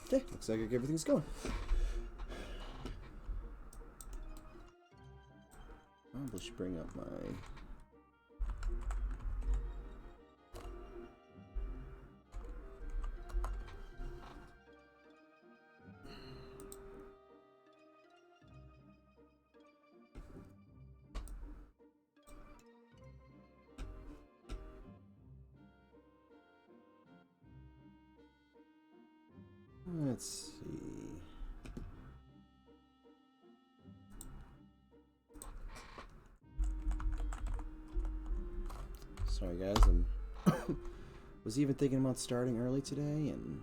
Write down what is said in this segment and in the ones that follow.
Okay, looks like everything's going. I should bring up my... Let's see. Sorry guys, I was even thinking about starting early today and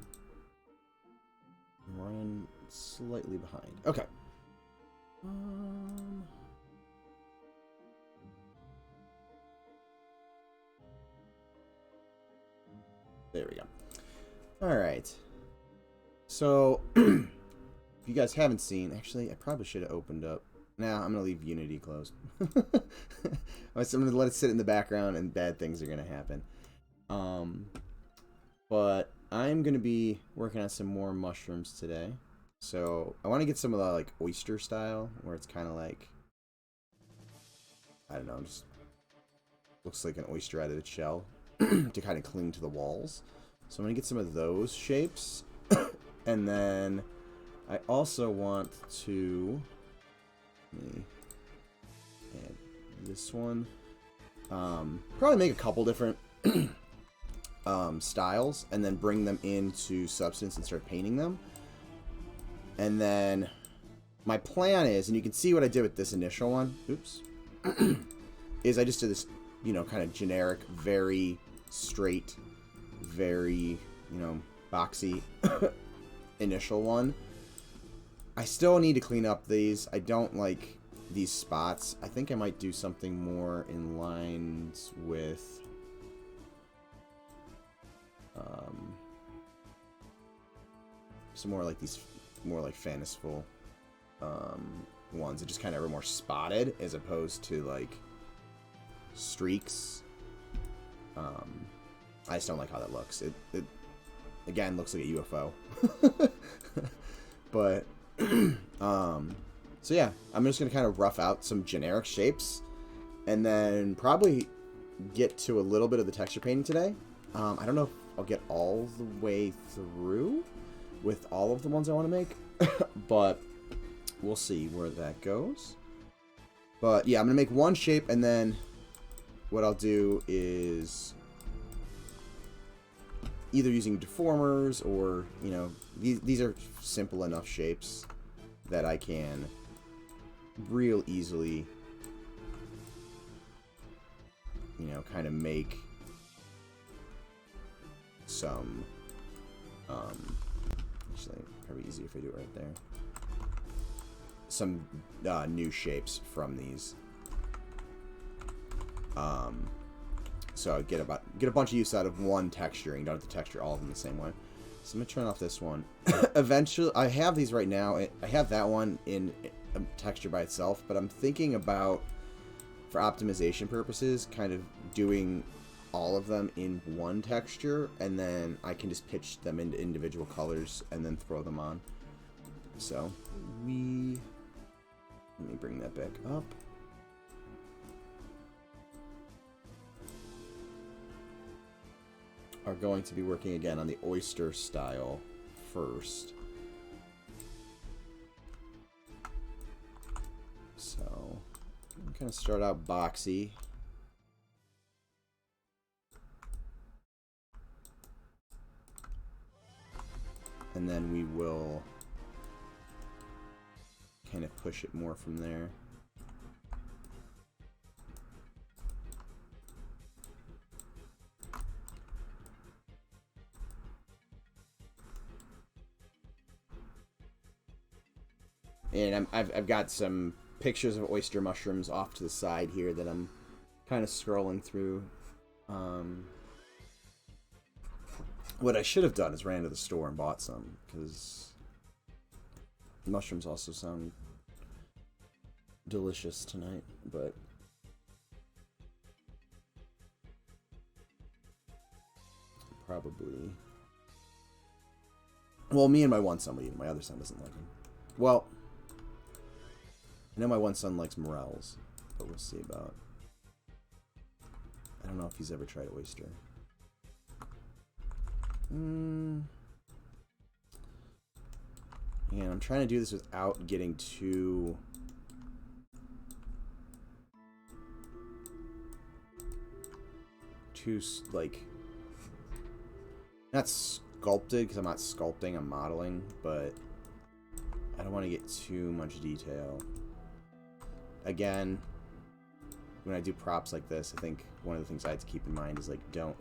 I'm running slightly behind. Okay. There we go. Alright. So, if you guys haven't seen, actually, I probably should have opened up. Nah, I'm going to leave Unity closed. I'm going to let it sit in the background and bad things are going to happen. But I'm going to be working on some more mushrooms today. So, I want to get some of the, like, oyster style, where it's kind of like, I don't know, just looks like an oyster out of its shell to kind of cling to the walls. So, I'm going to get some of those shapes. And then I also want to let me add this one. Probably make a couple different styles and then bring them into Substance and start painting them. And then my plan is, and you can see what I did with this initial one, oops, is I just did this, you know, kind of generic, very straight, very, you know, boxy initial one. I still need to clean up these. I don't like these spots. I think I might do something more in lines with some more like these, more like fanciful ones that just kind of are more spotted as opposed to like streaks. I just don't like how that looks. It again looks like a UFO. But so yeah, I'm just gonna kind of rough out some generic shapes and then probably get to a little bit of the texture painting today. I don't know if I'll get all the way through with all of the ones I want to make, but we'll see where that goes. But yeah, I'm gonna make one shape and then what I'll do is either using deformers or, you know, these are simple enough shapes that I can real easily, you know, kind of make some, actually, probably easier if I do it right there, some new shapes from these. So I get a bunch of use out of one texturing. Don't have to texture all of them the same way. So I'm gonna turn off this one. Eventually, I have these right now. I have that one in a texture by itself, but I'm thinking about, for optimization purposes, kind of doing all of them in one texture, and then I can just pitch them into individual colors and then throw them on. So let me bring that back up. Are going to be working again on the oyster style first. So I'm going to start out boxy. And then we will kind of push it more from there. And I've got some pictures of oyster mushrooms off to the side here that I'm kind of scrolling through. What I should have done is ran to the store and bought some, because mushrooms also sound delicious tonight, but probably Well, me and my one son would eat him. My other son doesn't like him. Well, I know my one son likes morels, but we'll see about... I don't know if he's ever tried oyster. Again, I'm trying to do this without getting too... like... Not sculpted, because I'm not sculpting, I'm modeling, but I don't want to get too much detail. Again, when I do props like this, I think one of the things I have to keep in mind is like don't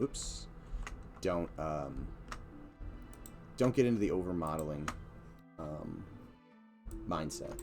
get into the over modeling mindset.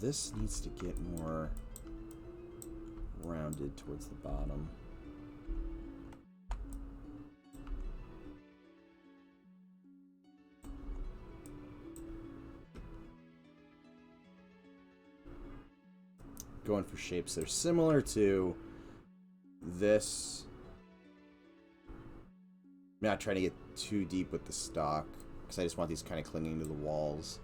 This needs to get more rounded towards the bottom. Going for shapes that are similar to this. I'm not trying to get too deep with the stock because I just want these kind of clinging to the walls.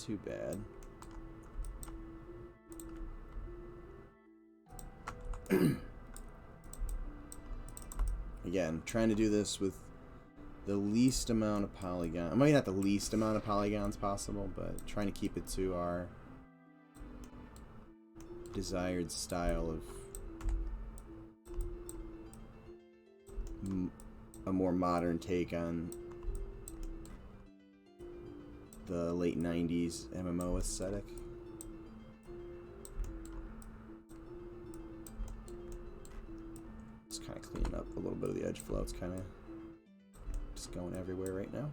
Too bad. Again, trying to do this with the least amount of polygons. I mean, not the least amount of polygons possible, but trying to keep it to our desired style of a more modern take on the late 90s MMO aesthetic. Just kind of cleaning up a little bit of the edge flow. It's kind of just going everywhere right now.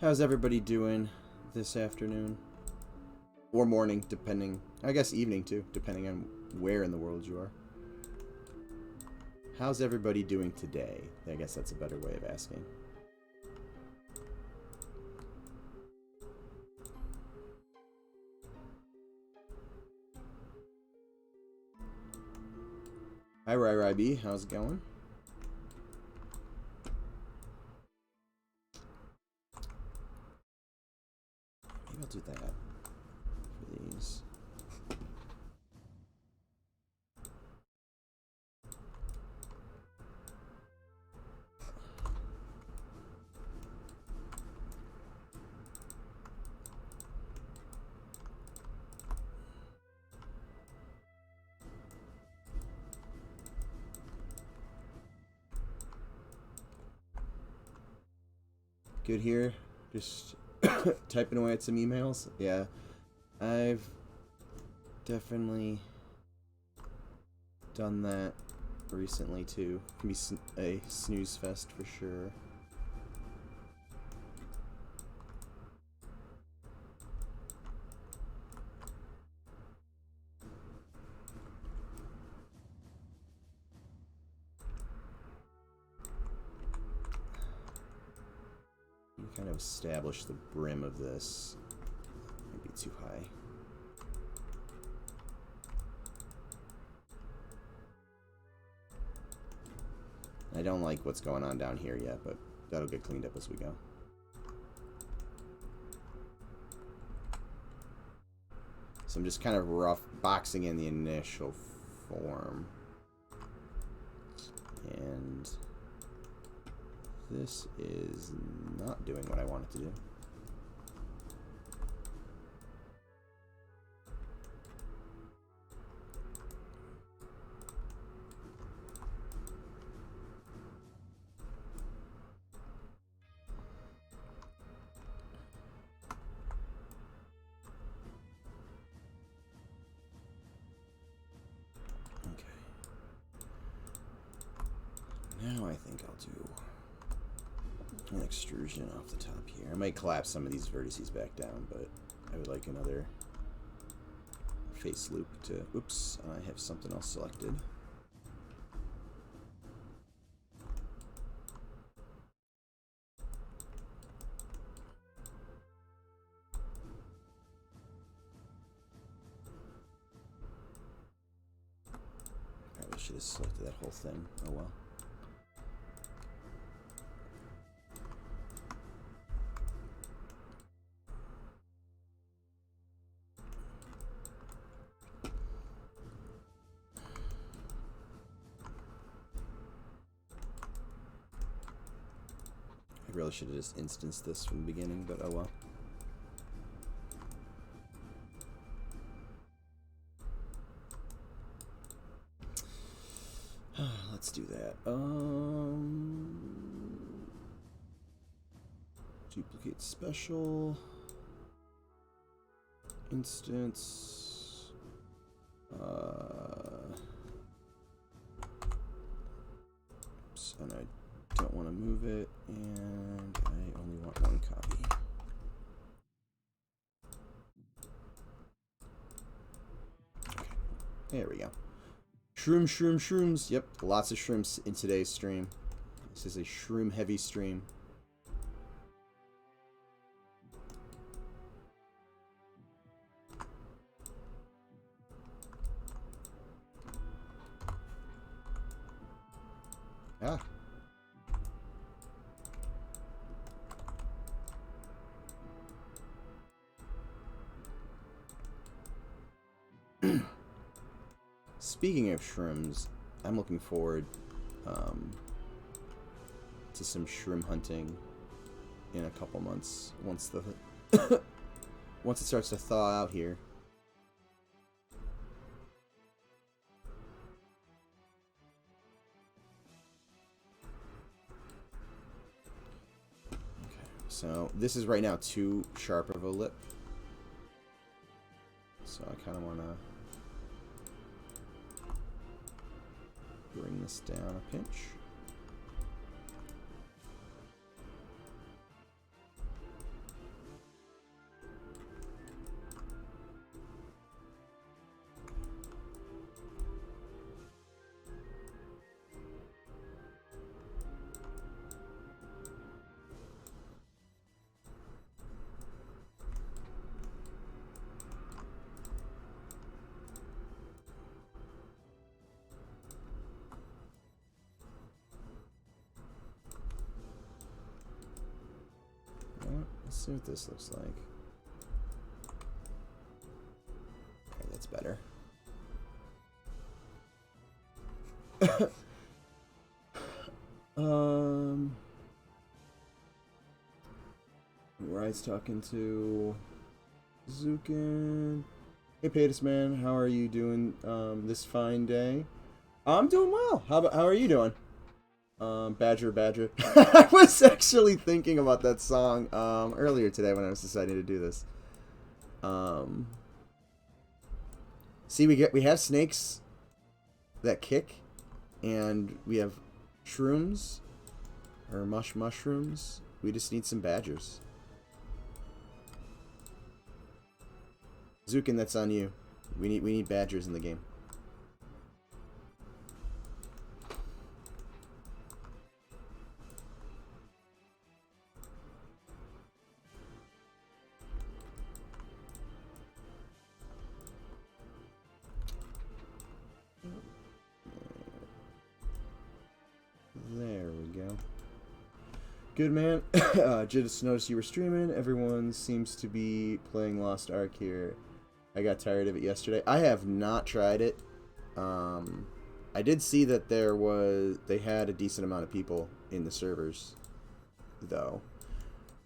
How's everybody doing this afternoon? Or morning, depending. I guess evening too, depending on where in the world you are. How's everybody doing today? I guess that's a better way of asking. Hi, RyRyB. How's it going? Maybe I'll do that for these. Good here. Just typing away at some emails. Yeah. I've definitely done that recently too. Can be a snooze fest for sure. kind of establish the brim of this. Might be too high. I don't like what's going on down here yet, but that'll get cleaned up as we go. So I'm just kind of rough boxing in the initial form. And this is not doing what I want it to do. Now I think I'll do an extrusion off the top here. I might collapse some of these vertices back down, but I would like another face loop to... Oops, I have something else selected. Probably should have selected that whole thing. Oh well. I really should have just instanced this from the beginning, but oh well. Let's do that. Duplicate special. Instance. Oops, and I don't want to move it, and I only want one copy. Okay, there we go. Shrooms. Yep, lots of shrooms in today's stream. This is a shroom-heavy stream. Ah. Speaking of shrooms, I'm looking forward to some shroom hunting in a couple months once the once it starts to thaw out here. Okay, so this is right now too sharp of a lip, so I kind of want to bring this down a pinch. Let's see what this looks like. Okay, that's better. Ride's talking to Zukin. Hey, Patus man, how are you doing this fine day? I'm doing well. How are you doing? Badger. I was actually thinking about that song earlier today when I was deciding to do this. See, we have snakes that kick, and we have shrooms or mushrooms. We just need some badgers. Zukin, that's on you. We need badgers in the game. Good, man. Just noticed you were streaming. Everyone seems to be playing Lost Ark here. I got tired of it yesterday. I have not tried it. I did see that they had a decent amount of people in the servers, though,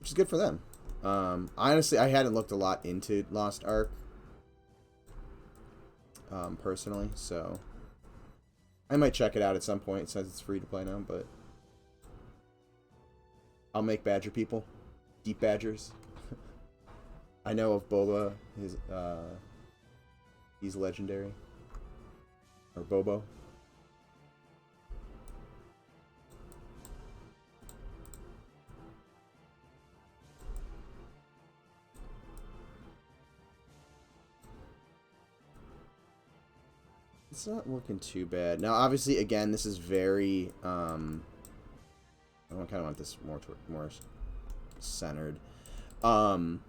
which is good for them. Honestly, I hadn't looked a lot into Lost Ark, personally, so I might check it out at some point since it's free to play now, but I'll make badger people. Deep badgers. I know of Boba. He's legendary. Or Bobo. It's not looking too bad. Now, obviously, again, this is very, I kind of want this more centered. Again,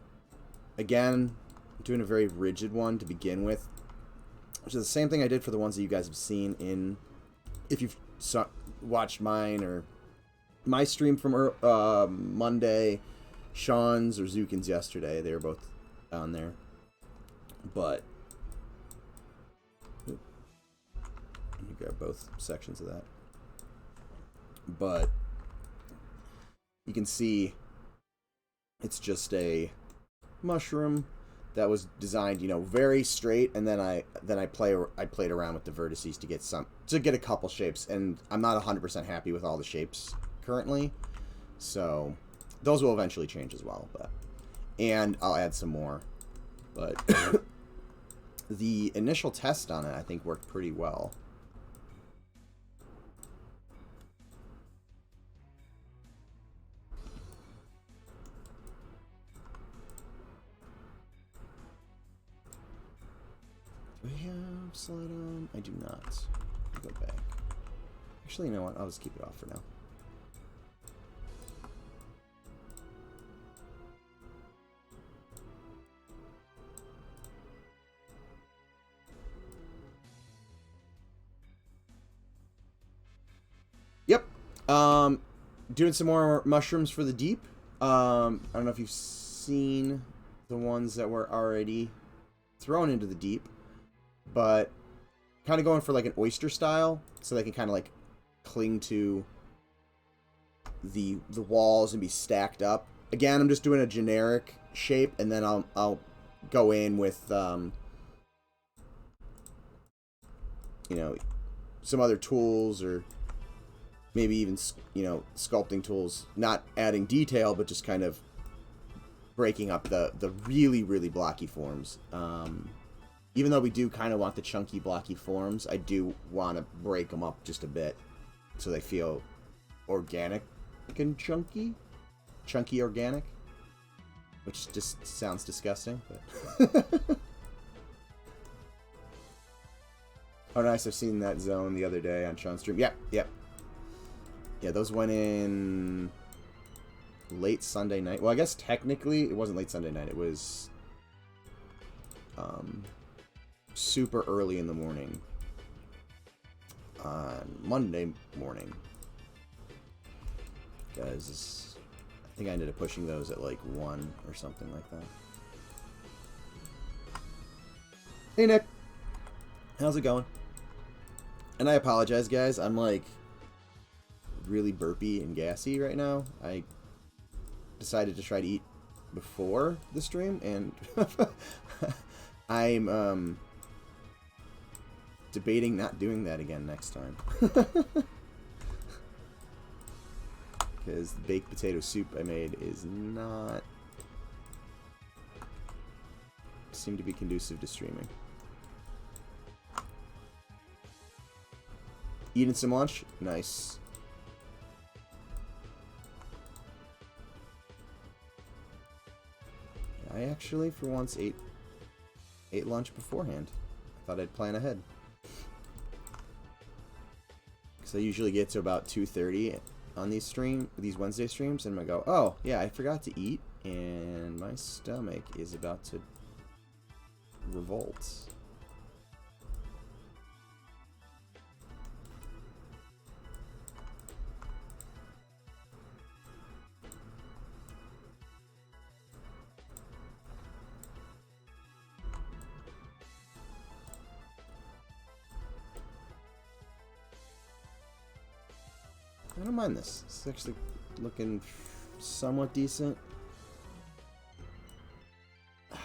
I'm doing a very rigid one to begin with, which is the same thing I did for the ones that you guys have seen in, if you've watched mine or my stream from Monday, Sean's or Zukin's yesterday. They were both on there. But let me grab both sections of that. But you can see it's just a mushroom that was designed, you know, very straight, and then I played around with the vertices to get a couple shapes, and I'm not 100% happy with all the shapes currently, so those will eventually change as well. And I'll add some more, but the initial test on it I think worked pretty well. Do I have slide on? I do not. I'll go back. Actually, you know what? I'll just keep it off for now. Yep. Doing some more mushrooms for the deep. I don't know if you've seen the ones that were already thrown into the deep, but kind of going for like an oyster style, so they can kind of like cling to the walls and be stacked up. Again, I'm just doing a generic shape, and then I'll go in with you know, some other tools, or maybe even, you know, sculpting tools, not adding detail, but just kind of breaking up the really, really blocky forms. Even though we do kind of want the chunky, blocky forms, I do want to break them up just a bit so they feel organic and chunky. Chunky organic. Which just sounds disgusting, but... Oh, nice. I've seen that zone the other day on Sean's stream. Yep, yep. Yeah, those went in late Sunday night. Well, I guess technically it wasn't late Sunday night. It was super early in the morning on Monday morning. Because I think I ended up pushing those at like 1 or something like that. Hey, Nick. How's it going? And I apologize, guys. I'm like really burpy and gassy right now. I decided to try to eat before the stream, and I'm debating not doing that again next time. Because the baked potato soup I made is not seem to be conducive to streaming. Eating some lunch? Nice. I actually, for once, ate lunch beforehand. I thought I'd plan ahead. Because I usually get to about 2:30 on these Wednesday streams, and I go, oh, yeah, I forgot to eat, and my stomach is about to revolt. I don't mind this. It's actually looking somewhat decent. I'm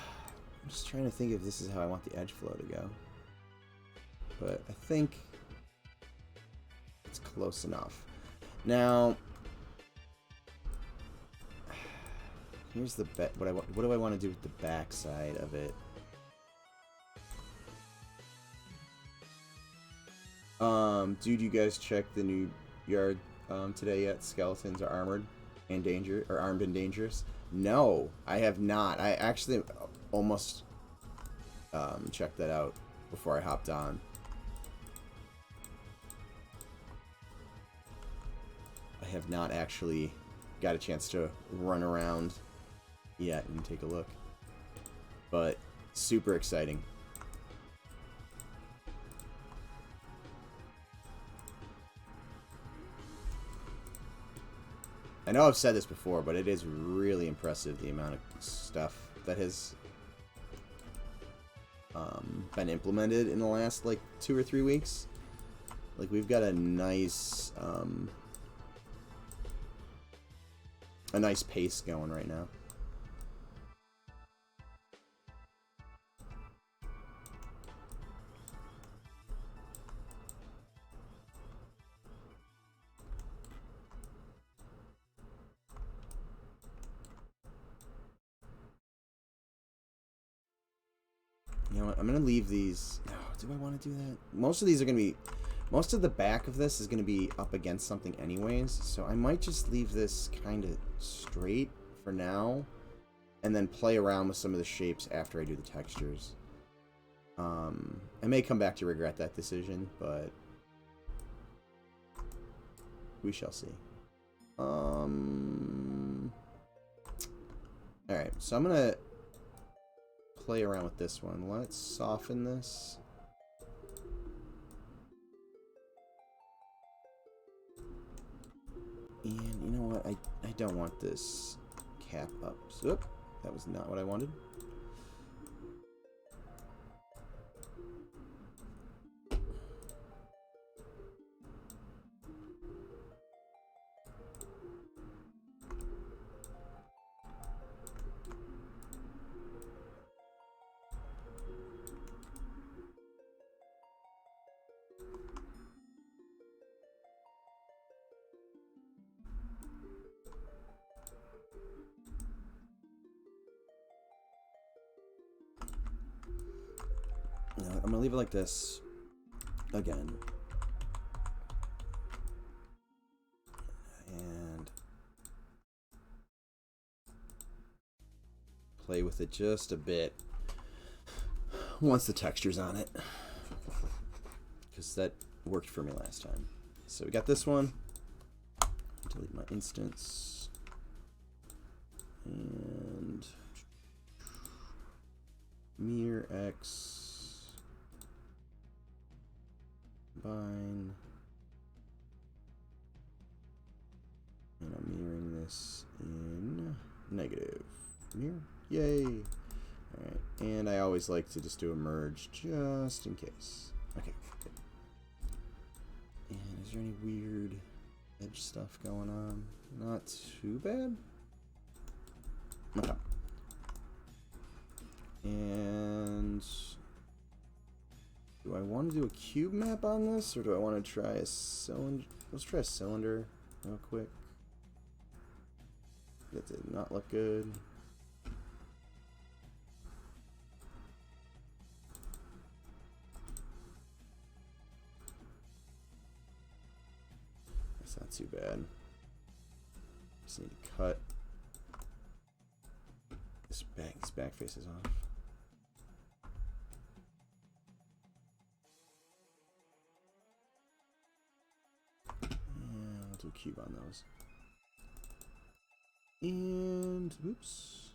just trying to think if this is how I want the edge flow to go. But I think it's close enough. Now, here's the what do I want to do with the back side of it? Dude, you guys check the new yard today yet? Skeletons are armored and armed and dangerous. No, I have not. I actually almost checked that out before I hopped on. I have not actually got a chance to run around yet and take a look, but super exciting. I know I've said this before, but it is really impressive the amount of stuff that has been implemented in the last like 2 or 3 weeks. Like, we've got a nice pace going right now. You know what? I'm gonna leave these. No, do I want to do that? Most of these are gonna be. Most of the back of this is gonna be up against something anyways, so I might just leave this kind of straight for now, and then play around with some of the shapes after I do the textures. I may come back to regret that decision, but we shall see. Alright, so I'm gonna play around with this one. Let's soften this. And you know what? I don't want this cap up. So, that was not what I wanted. I'm gonna leave it like this again, and play with it just a bit once the texture's on it, because that worked for me last time. So we got this one. Delete my instance and mirror X. Combine, and I'm mirroring this in negative. Mirror, yay! Alright, and I always like to just do a merge just in case. Okay, good. And is there any weird edge stuff going on? Not too bad. Okay. And do I want to do a cube map on this, or do I want to try a cylinder? Let's try a cylinder real quick. That did not look good. That's not too bad. Just need to cut this back faces off. Do a cube on those. And oops.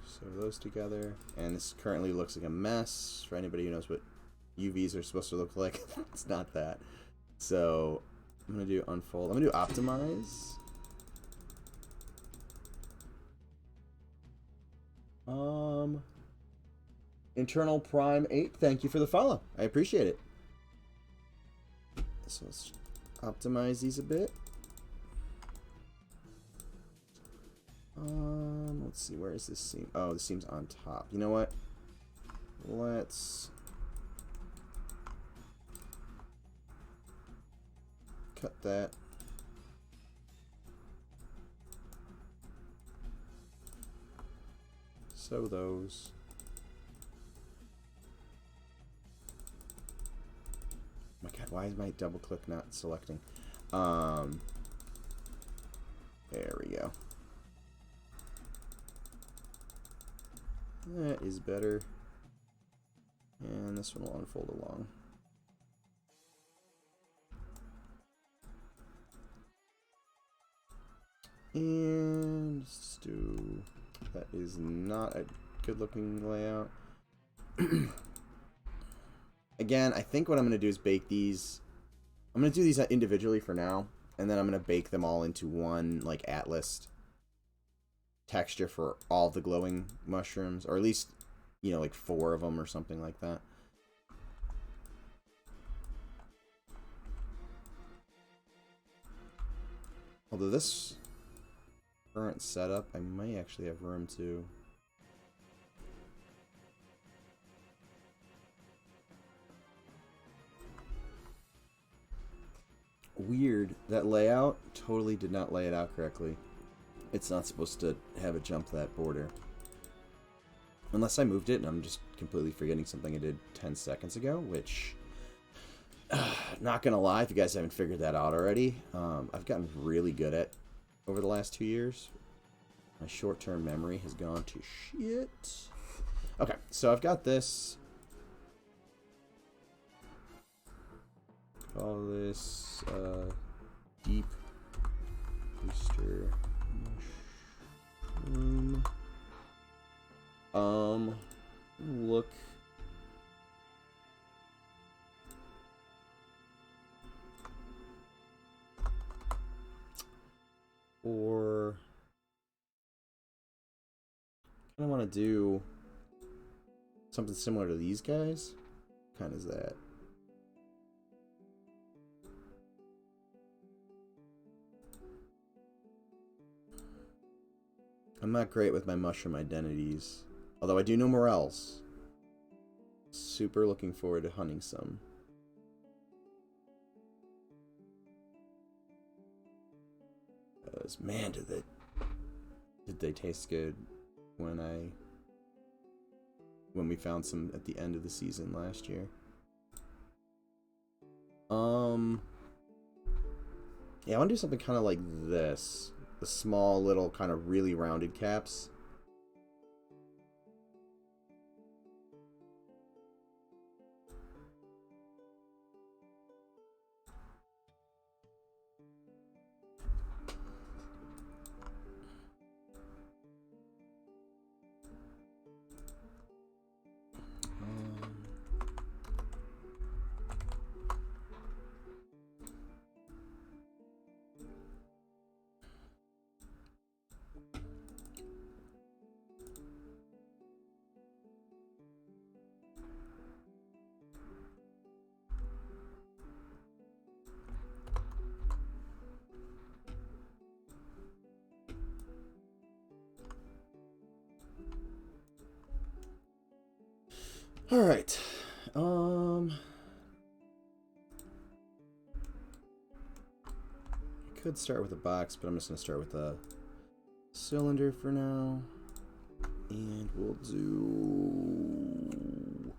So those together, and this currently looks like a mess for anybody who knows what UVs are supposed to look like. It's not that. So I'm gonna do unfold. I'm gonna do optimize. Internal Prime 8, thank you for the follow. I appreciate it. So let's optimize these a bit. Let's see, where is this seam? Oh, this seam's on top. You know what? Let's cut that. Sew those. Oh my god, why is my double click not selecting? There we go. That is better. And this one will unfold along. And let's do... That is not a good looking layout. Again, I think what I'm going to do is bake these. I'm going to do these individually for now. And then I'm going to bake them all into one, like, atlas texture for all the glowing mushrooms. Or at least, you know, like 4 of them or something like that. Although this current setup, I might actually have room to... Weird. That layout totally did not lay it out correctly. It's not supposed to have it jump that border. Unless I moved it and I'm just completely forgetting something I did 10 seconds ago, which... not gonna lie, if you guys haven't figured that out already, I've gotten really good at over the last 2 years. My short-term memory has gone to shit. Okay, so I've got this. Call this deep booster mushroom. Look. Or I kind of want to do something similar to these guys. What kind is that? I'm not great with my mushroom identities, although I do know morels. Super looking forward to hunting some. Man, did they taste good when we found some at the end of the season last year. Yeah, I want to do something kind of like this. The small little kind of really rounded caps. All right. I could start with a box, but I'm just gonna start with a cylinder for now, and we'll do.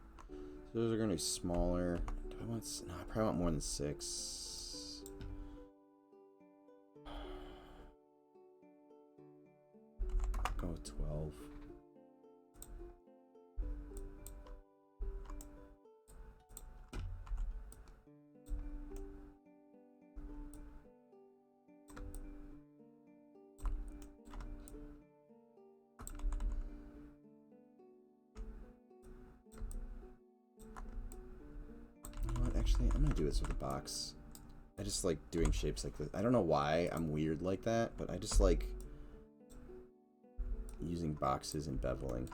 Those are gonna be smaller. Do I want? No, I probably want more than 6. Go with 12. Actually, I'm gonna do this with a box. I just like doing shapes like this. I don't know why I'm weird like that, but I just like using boxes and beveling.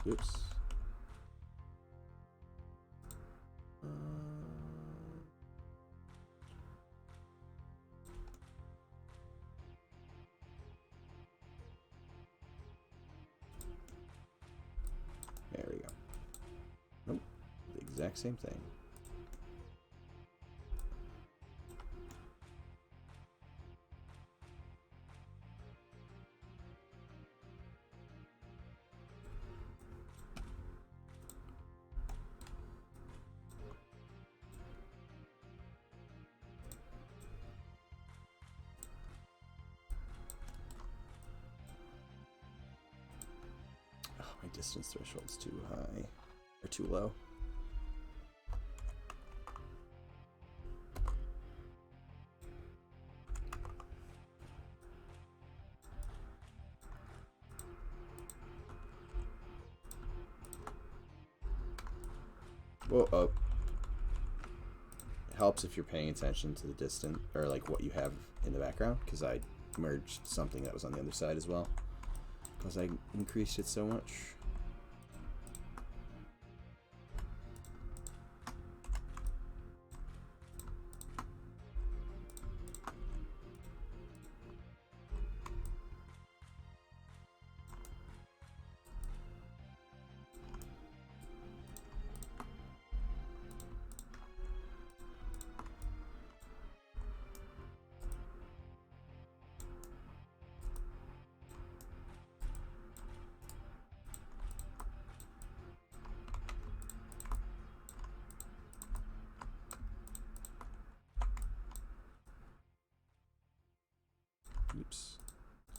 Oops. There we go. Nope. The exact same thing. My distance threshold's too high, or too low. Well, helps if you're paying attention to the distance, or like what you have in the background, because I merged something that was on the other side as well, because I increased it so much. Oops.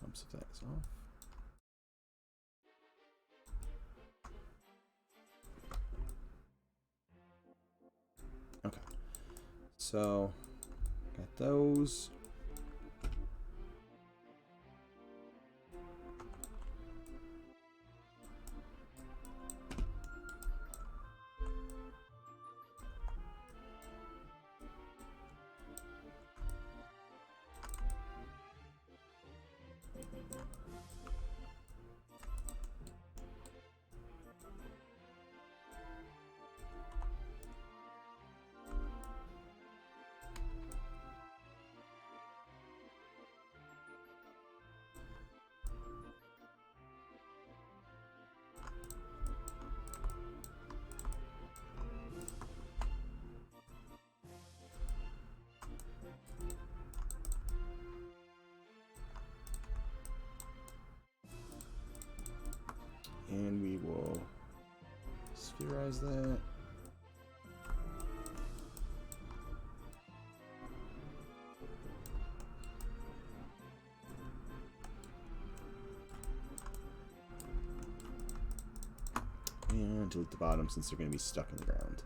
Helps if that is off. Okay. So, got those. And we will spherize that. And delete the bottom since they're going to be stuck in the ground.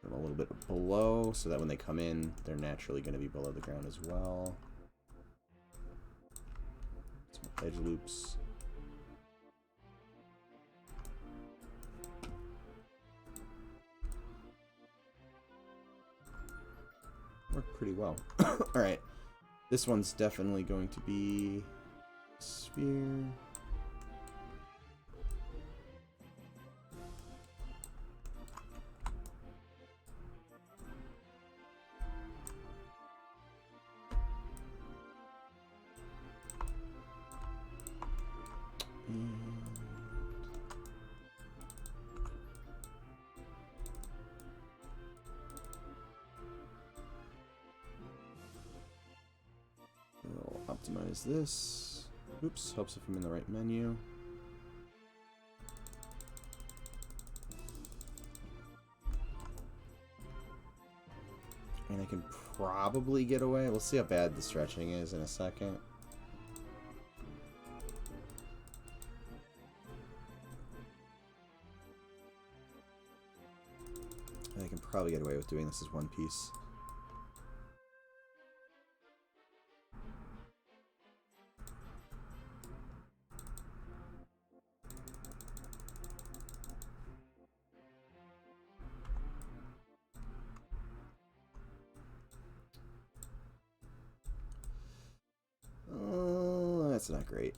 Put them a little bit below so that when they come in, they're naturally going to be below the ground as well. Some edge loops. Worked pretty well. Alright. This one's definitely going to be a sphere. Optimize this. Oops, helps if I'm in the right menu. And I can probably get away. We'll see how bad the stretching is in a second. probably get away with doing this as one piece. Oh, that's not great.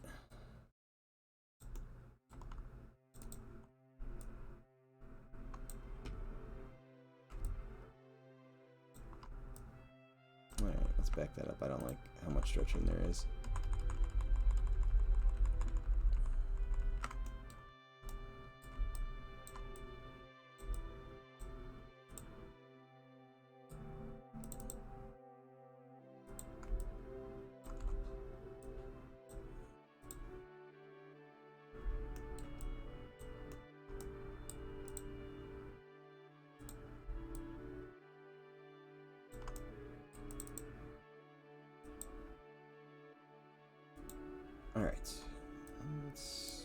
Alright, let's back that up. I don't like how much stretching there is. Alright. Let's...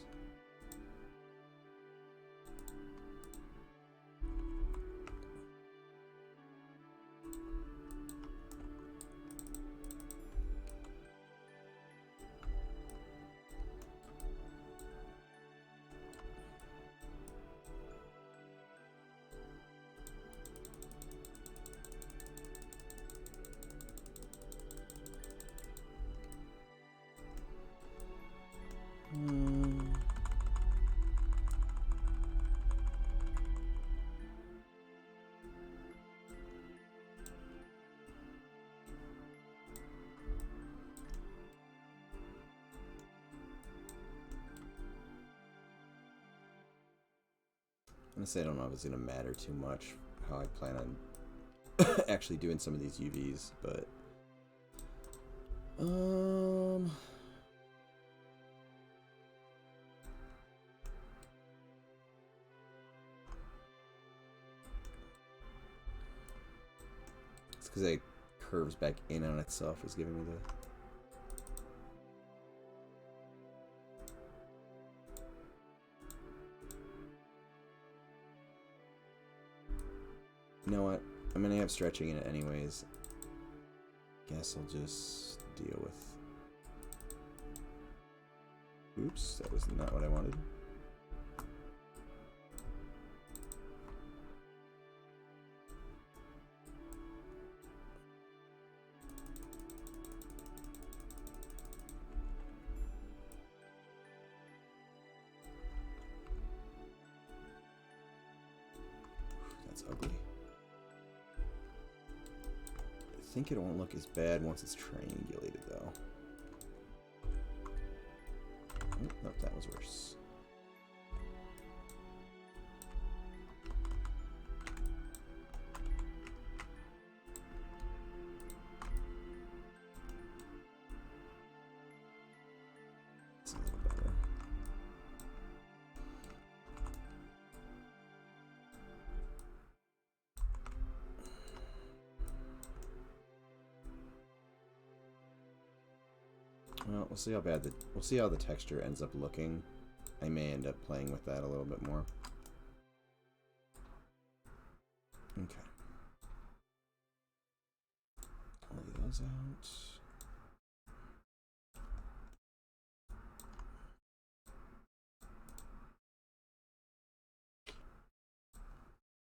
Honestly, I don't know if it's going to matter too much how I plan on actually doing some of these UVs, but... It's because it curves back in on itself is giving me the... You know what? I'm gonna have stretching in it anyways. Guess I'll just deal with... Oops, that was not what I wanted. That's ugly. I think it won't look as bad once it's triangulated, though. Oh, nope, that was worse. It's a little better. Well, we'll see how bad we'll see how the texture ends up looking. I may end up playing with that a little bit more. Okay. Lay those out.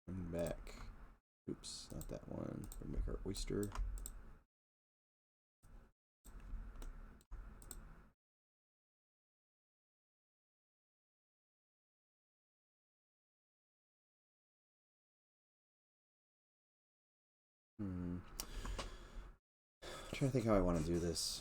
And back. Oops, not that one. We'll make our oyster. I'm trying to think how I want to do this.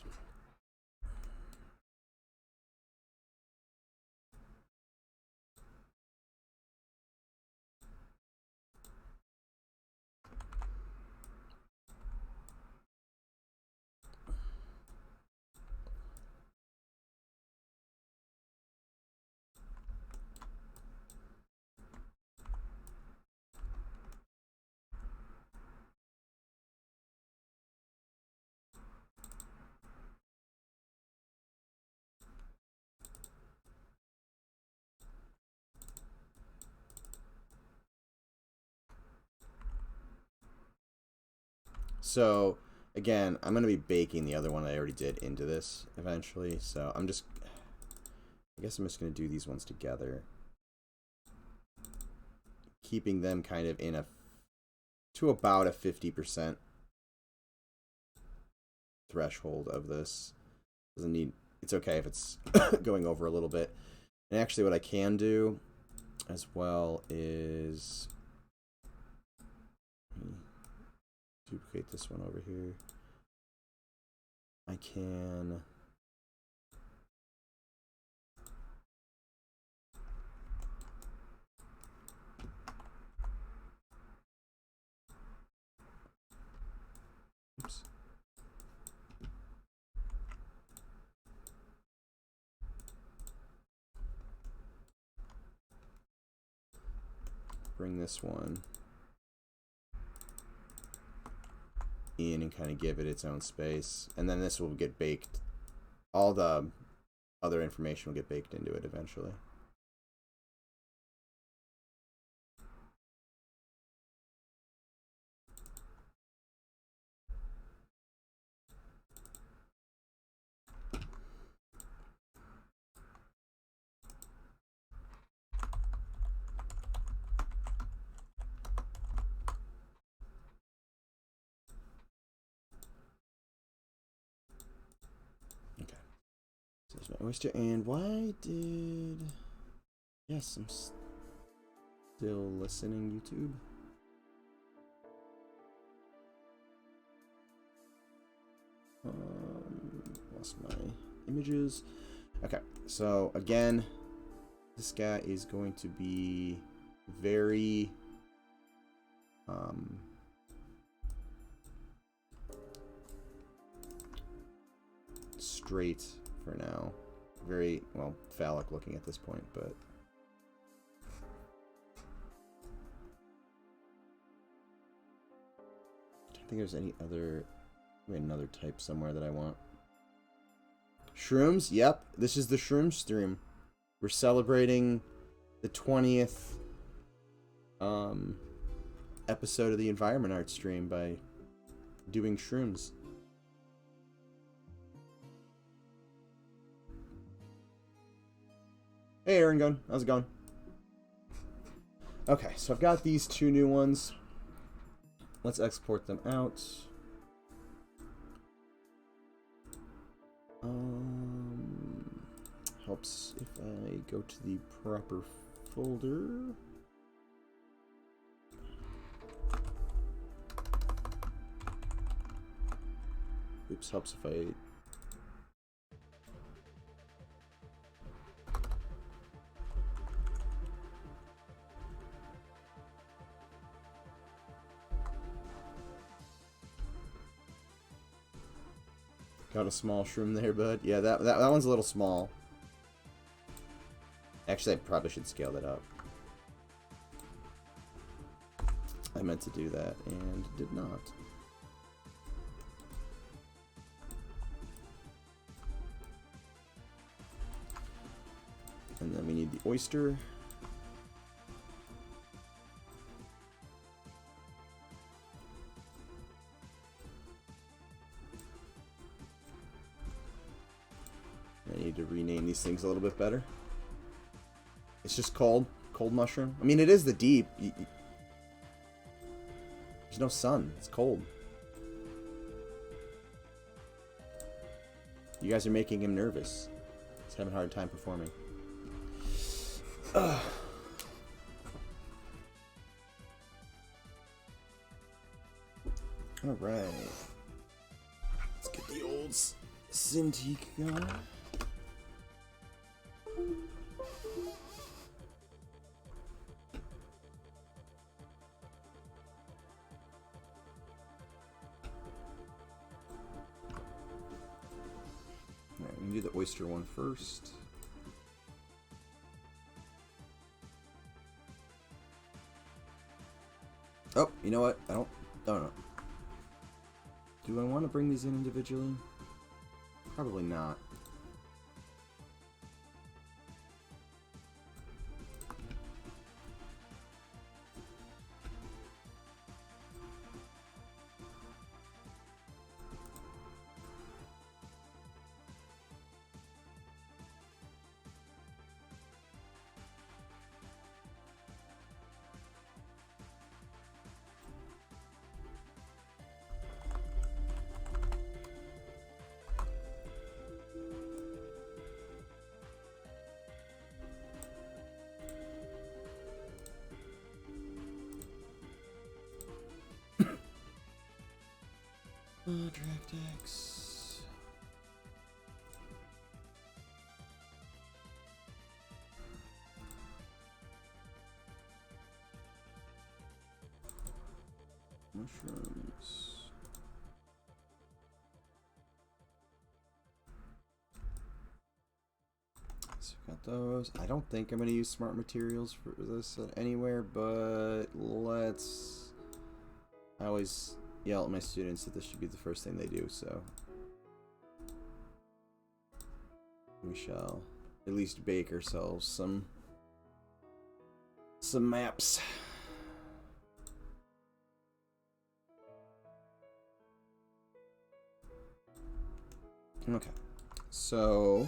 So, again, I'm going to be baking the other one I already did into this eventually. So, I guess I'm just going to do these ones together. Keeping them kind of to about a 50% threshold of this. It's okay if it's going over a little bit. And actually what I can do as well is duplicate this one over here. I can oops. Bring this one in and kind of give it its own space, and then this will get baked. All the other information will get baked into it eventually. There's my oyster, and why did... Yes, I'm still listening, YouTube. Lost my images. Okay, so again, this guy is going to be very... straight for now. Very, well, phallic looking at this point, but... I don't think there's any other... Maybe another type somewhere that I want. Shrooms? Yep, this is the Shroom stream. We're celebrating the 20th episode of the Environment Art stream by doing shrooms. Hey Aaron Gunn, how's it going? Okay, so I've got these two new ones. Let's export them out. Helps if I go to the proper folder. Oops, helps if I... Got a small shroom there, bud. Yeah, that one's a little small. Actually, I probably should scale that up. I meant to do that and did not. And then we need the oyster. I need to rename these things a little bit better. It's just cold mushroom. I mean, it is the deep. There's no sun. It's cold. You guys are making him nervous. He's having a hard time performing. Ugh. All right. Let's get the old Cintiq going. Do the oyster one first. Oh, you know what? I don't know. Do I want to bring these in individually? Probably not. Draft X. Mushrooms. So got those. I don't think I'm going to use smart materials for this anywhere, but let's... I always yell at my students that this should be the first thing they do, so... we shall at least bake ourselves some maps. Okay, so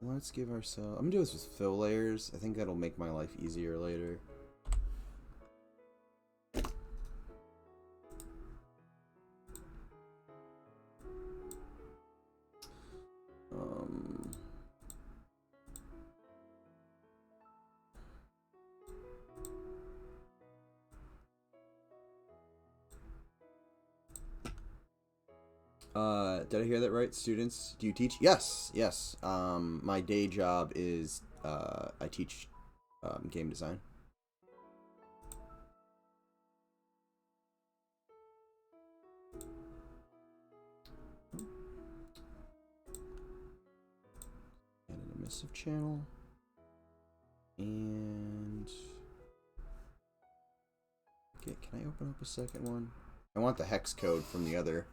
let's give ourselves... I'm gonna do this with fill layers. I think that'll make my life easier later. Did I hear that right? Students, do you teach? Yes, yes. My day job is I teach game design. And an emissive channel. And okay, can I open up a second one? I want the hex code from the other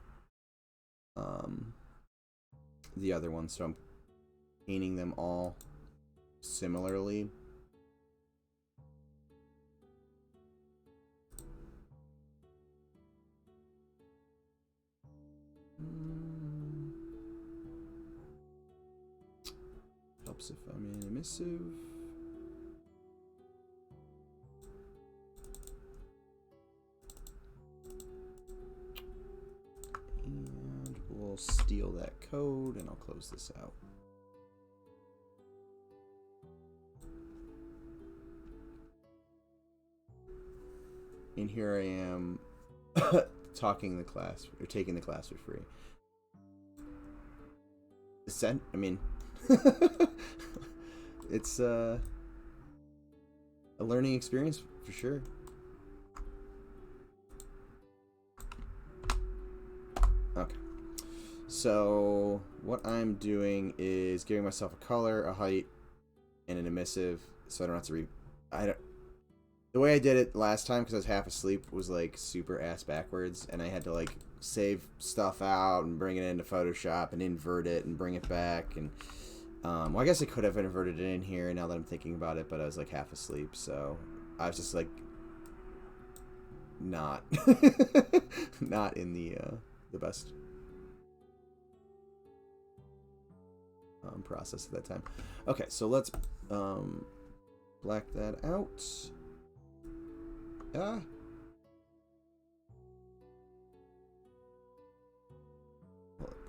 one, so I'm painting them all similarly. Helps if I'm in emissive. And we'll steal that code, and I'll close this out. And here I am taking the class for free. I mean, it's a learning experience for sure. Okay. So what I'm doing is giving myself a color, a height, and an emissive, so I don't have to the way I did it last time, because I was half asleep, was like super ass backwards, and I had to like save stuff out and bring it into Photoshop and invert it and bring it back, and well, I guess I could have inverted it in here now that I'm thinking about it, but I was like half asleep, so I was just like not not in the best process at that time. Okay, so let's black that out. Well,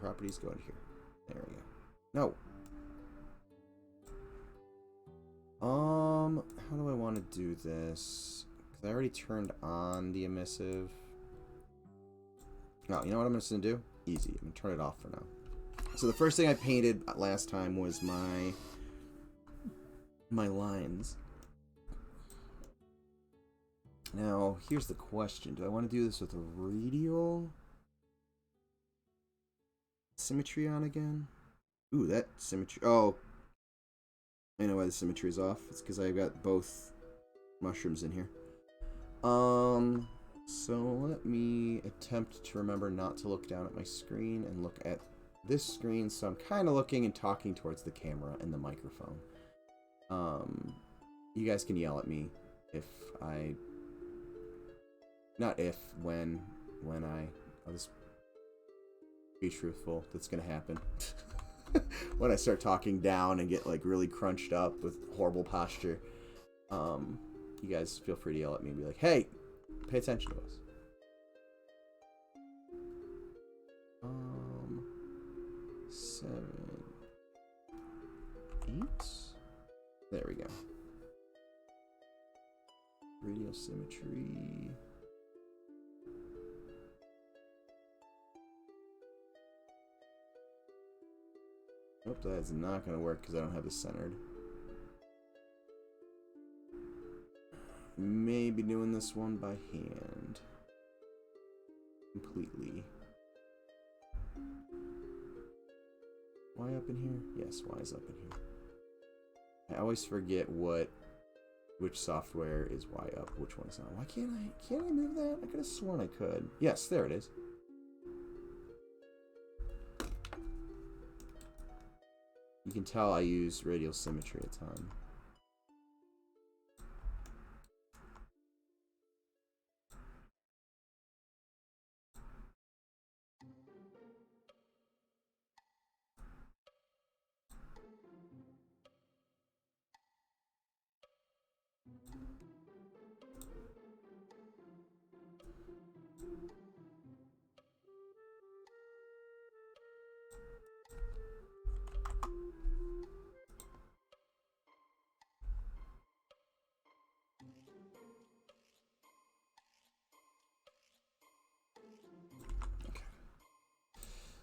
properties go in here. There we go. No. How do I want to do this? Because I already turned on the emissive. No, you know what I'm just going to do? Easy. I'm going to turn it off for now. So the first thing I painted last time was my lines. Now, here's the question. Do I want to do this with a radial symmetry on again? Ooh, that symmetry. Oh, I know why the symmetry is off. It's because I've got both mushrooms in here. So let me attempt to remember not to look down at my screen and look at this screen. So I'm kind of looking and talking towards the camera and the microphone. You guys can yell at me if I... Not if, when I'll just be truthful. That's gonna happen. When I start talking down and get like really crunched up with horrible posture, you guys feel free to yell at me and be like, hey, pay attention to us. 7, 8. There we go. Radial symmetry. Nope, that's not going to work because I don't have this centered. Maybe doing this one by hand. Completely. Y up in here? Yes, Y is up in here. I always forget which software is Y up, which one is not. Why can't I move that? I could have sworn I could. Yes, there it is. You can tell I use radial symmetry a ton.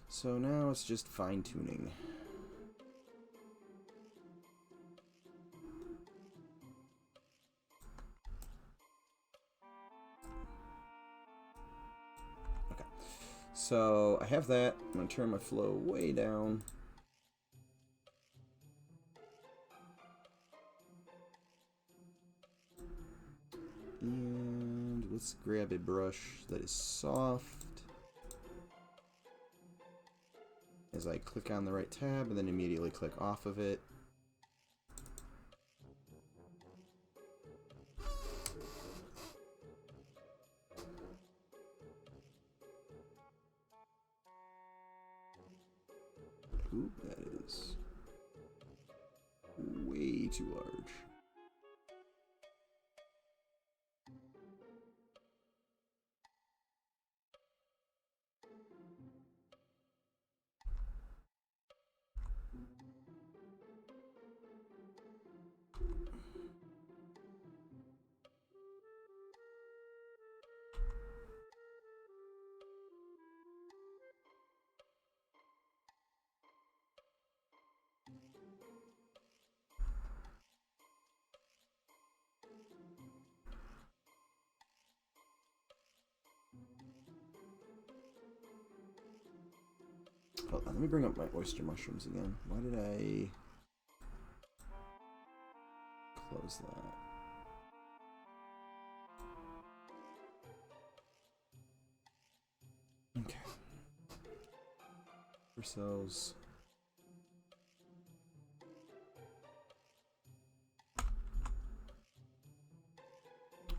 So now it's just fine-tuning. Okay. So I have that. I'm going to turn my flow way down. And let's grab a brush that is soft. As I click on the right tab and then immediately click off of it. Ooh, that is way too large. Oh, let me bring up my oyster mushrooms again. Why did I close that? Okay. Ourselves.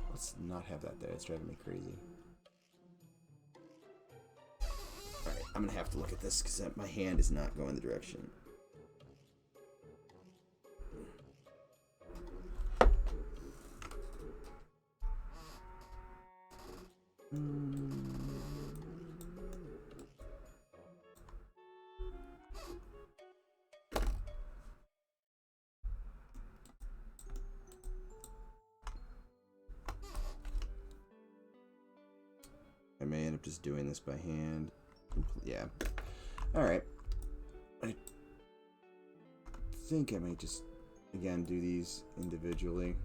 Let's not have that there. It's driving me crazy. Alright, I'm gonna have to look at this because my hand is not going the direction. I may end up just doing this by hand. Yeah. Alright. I think I may just, again, do these individually.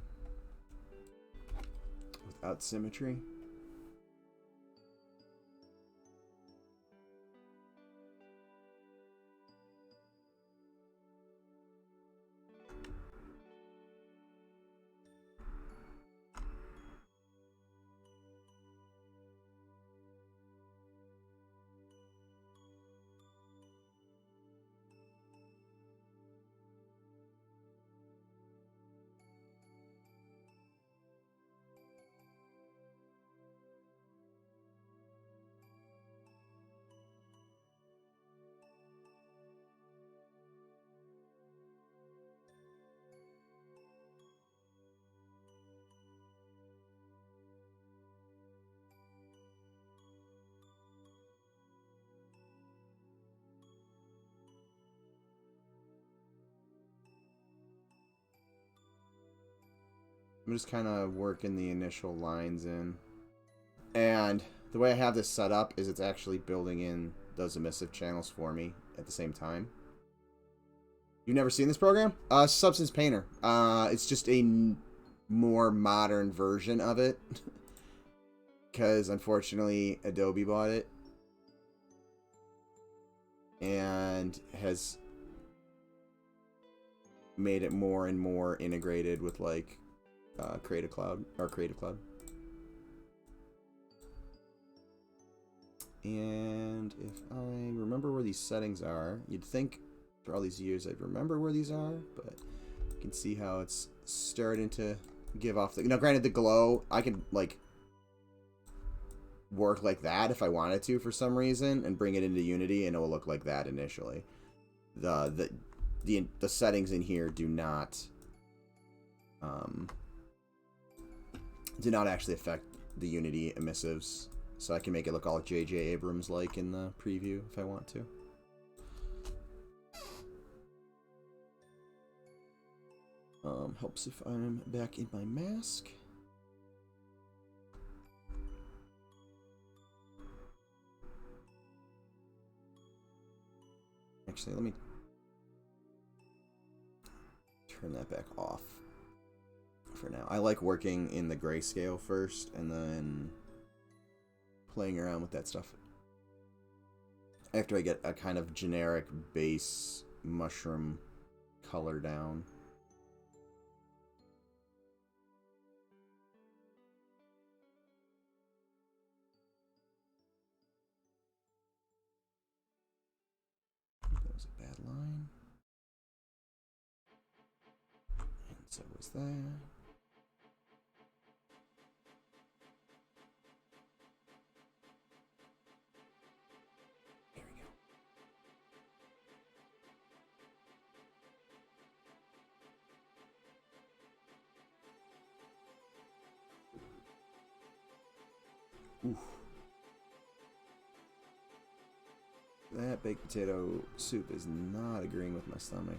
Without symmetry. I'm just kind of working the initial lines in. And the way I have this set up is it's actually building in those emissive channels for me at the same time. You've never seen this program? Substance Painter. It's just a more modern version of it. Because, unfortunately, Adobe bought it. And has made it more and more integrated with, like, Creative Cloud. Or Creative Cloud. And if I remember where these settings are, you'd think for all these years I'd remember where these are, but you can see how it's starting to give off the... Now, granted, the glow, I can, like, work like that if I wanted to for some reason and bring it into Unity, and it will look like that initially. The settings in here do not actually affect the Unity emissives, so I can make it look all J.J. Abrams-like in the preview if I want to. Helps if I'm back in my mask. Actually, let me turn that back off for now. I like working in the grayscale first and then playing around with that stuff after I get a kind of generic base mushroom color down. That was a bad line. And so was that. Oof. That baked potato soup is not agreeing with my stomach.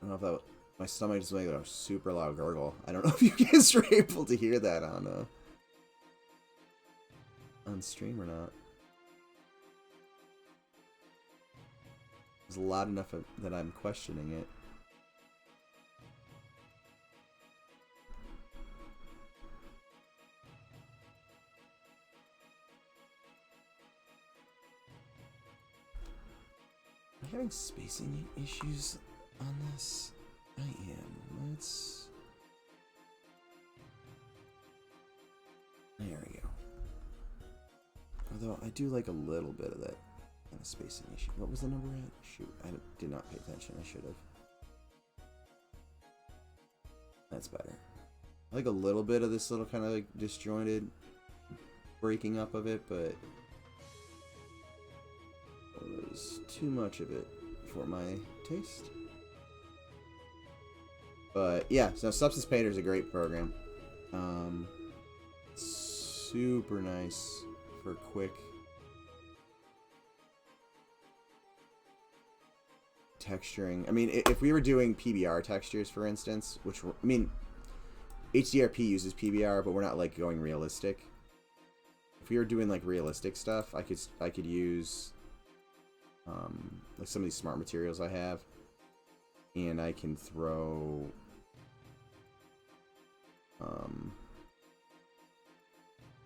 I don't know if that... My stomach just made a super loud gurgle. I don't know if you guys were able to hear that on stream or not. It's loud enough that I'm questioning it. Am I having spacing issues on this? I am. Let's... There we go. Although I do like a little bit of that kind of spacing issue. What was the number at? Shoot, I did not pay attention. I should have. That's better. I like a little bit of this little kind of like disjointed breaking up of it, but it was too much of it for my taste. But yeah, so Substance Painter is a great program. Super nice for quick texturing. I mean, if we were doing PBR textures, for instance, which were, I mean, HDRP uses PBR, but we're not like going realistic. If we were doing like realistic stuff, I could use like some of these smart materials I have, and I can throw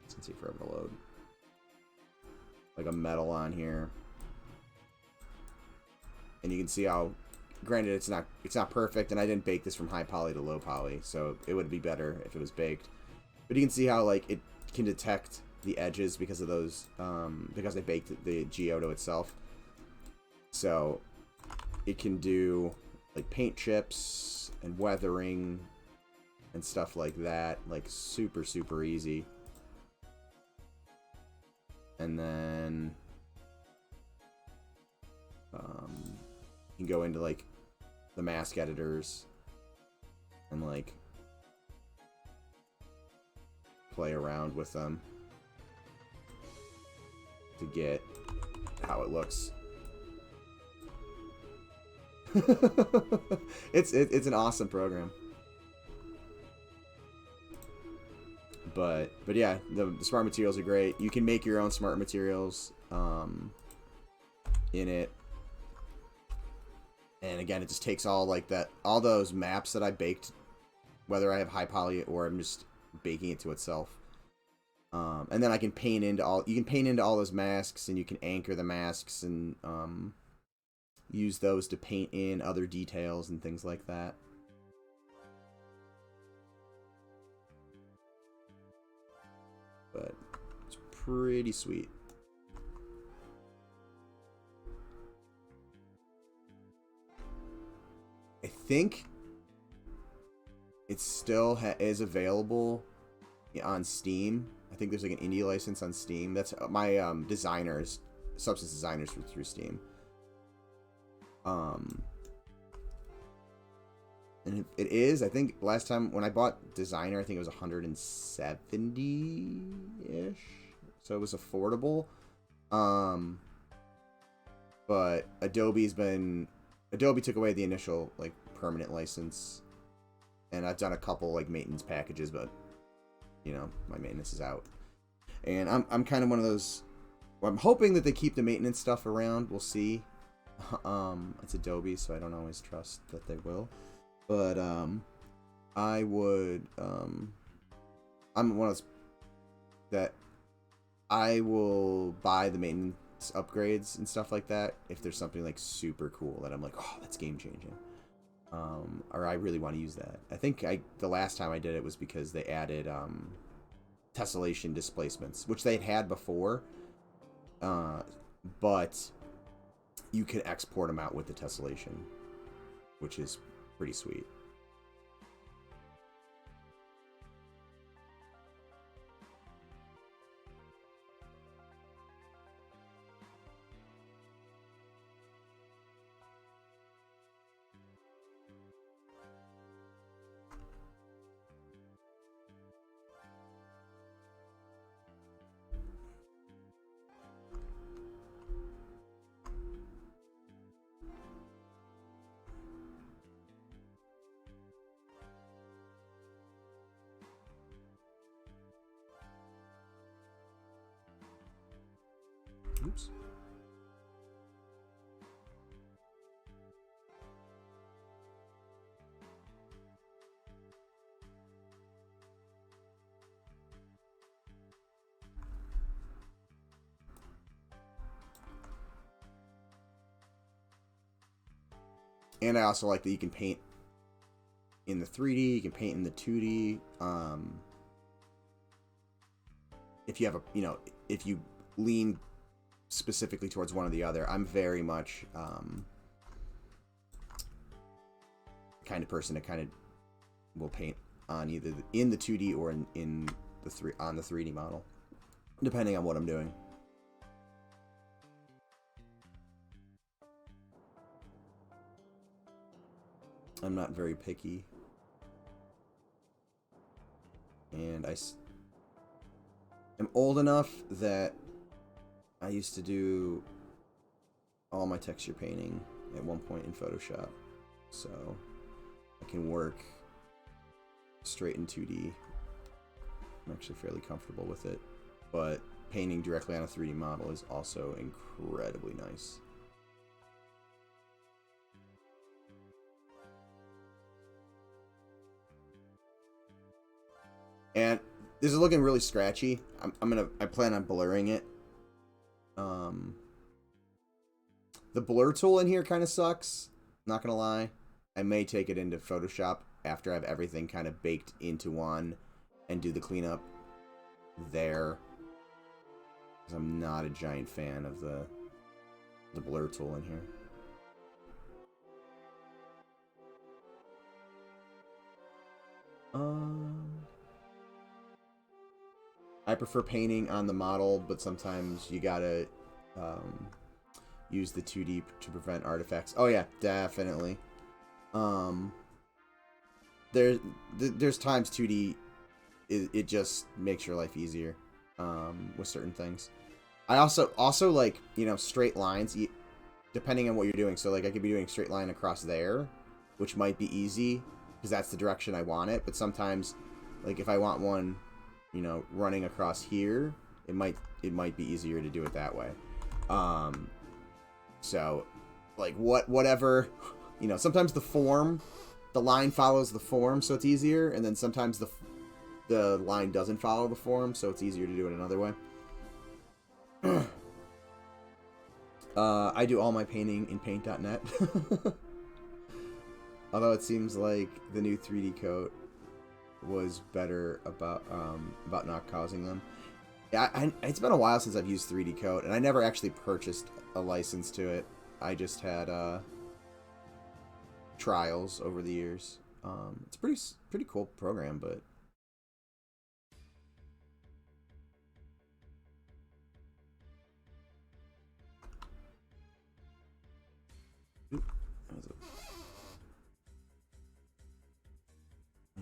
it's gonna take forever to load, like a metal on here, and you can see how, granted it's not perfect, and I didn't bake this from high poly to low poly, so it would be better if it was baked, but you can see how like it can detect the edges because of those because I baked the geodo itself, so it can do like paint chips and weathering and stuff like that, like super easy. And then you can go into like the mask editors and like play around with them to get how it looks. It's an awesome program. But yeah, the smart materials are great. You can make your own smart materials in it. And again, it just takes all those maps that I baked, whether I have high poly or I'm just baking it to itself. And then I can paint into all those masks, and you can anchor the masks and use those to paint in other details and things like that. But it's pretty sweet. I think it still is available on Steam. I think there's like an indie license on Steam. That's my Substance Designers through Steam. And it is, I think last time when I bought Designer, I think it was 170-ish. So it was affordable. But Adobe took away the initial like permanent license. And I've done a couple like maintenance packages, but you know, my maintenance is out. And I'm kind of one of those, well, I'm hoping that they keep the maintenance stuff around. We'll see. It's Adobe, so I don't always trust that they will. But I would I'm one of those that I will buy the maintenance upgrades and stuff like that if there's something like super cool that I'm like, oh, that's game changing. Or I really want to use that. I think the last time I did it was because they added tessellation displacements, which they'd had before, but you can export them out with the tessellation, which is pretty sweet. Oops. And I also like that you can paint in the 3D, you can paint in the 2D. If you have if you lean specifically towards one or the other, I'm very much kind of person that kind of will paint on either in the 2D or in the 3D model, depending on what I'm doing. I'm not very picky, and I'm old enough that I used to do all my texture painting at one point in Photoshop, so I can work straight in 2D. I'm actually fairly comfortable with it, but painting directly on a 3D model is also incredibly nice. And this is looking really scratchy. I plan on blurring it. The blur tool in here kind of sucks. Not gonna lie. I may take it into Photoshop after I have everything kind of baked into one and do the cleanup there. Because I'm not a giant fan of the blur tool in here. I prefer painting on the model, but sometimes you gotta use the 2D to prevent artifacts. Oh yeah, definitely. There's times 2D it just makes your life easier with certain things. I also like, you know, straight lines, depending on what you're doing. So like I could be doing a straight line across there, which might be easy because that's the direction I want it. But sometimes, like if I want one you know, running across here, it might be easier to do it that way. So, like, whatever, you know, sometimes the line follows the form, so it's easier, and then sometimes the line doesn't follow the form, so it's easier to do it another way. I do all my painting in paint.net. Although it seems like the new 3D coat was better about not causing them. Yeah, it's been a while since I've used 3D coat, and I never actually purchased a license to it. I just had trials over the years. It's a pretty cool program, but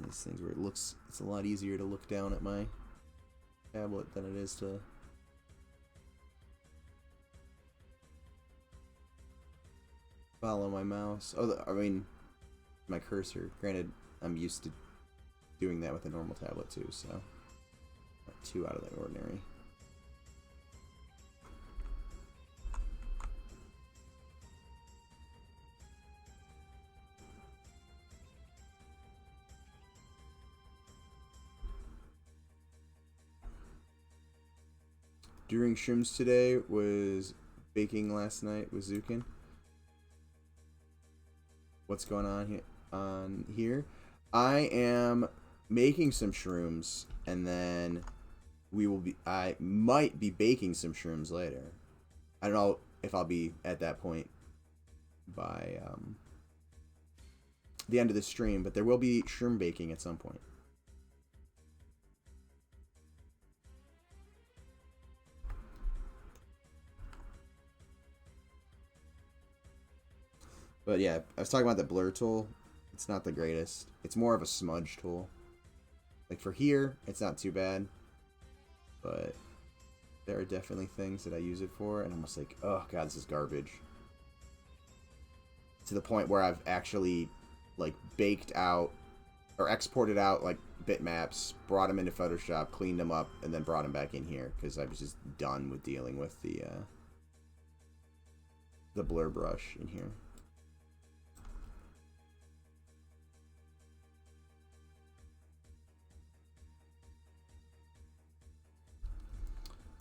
these things where it's a lot easier to look down at my tablet than it is to follow my mouse. Oh, I mean, my cursor. Granted, I'm used to doing that with a normal tablet too, so not too out of the ordinary. During shrooms today was baking last night with Zukin. What's going on here? I am making some shrooms, and then I might be baking some shrooms later. I don't know if I'll be at that point by the end of the stream, but there will be shroom baking at some point. But yeah, I was talking about the blur tool. It's not the greatest. It's more of a smudge tool. Like for here, it's not too bad. But there are definitely things that I use it for, and I'm just like, oh god, this is garbage. To the point where I've actually like baked out or exported out like bitmaps, brought them into Photoshop, cleaned them up, and then brought them back in here because I was just done with dealing with the blur brush in here.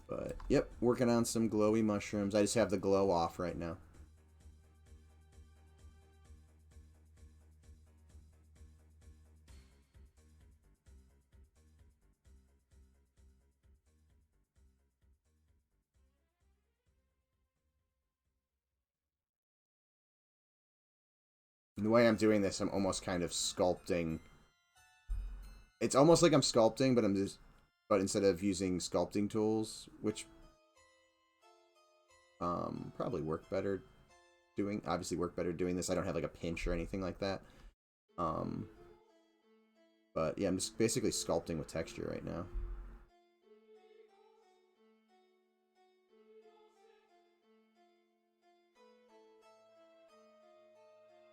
But, yep, working on some glowy mushrooms. I just have the glow off right now. And the way I'm doing this, I'm almost kind of sculpting. It's almost like I'm sculpting, but instead of using sculpting tools, which probably work better doing this. I don't have like a pinch or anything like that. But yeah, I'm just basically sculpting with texture right now.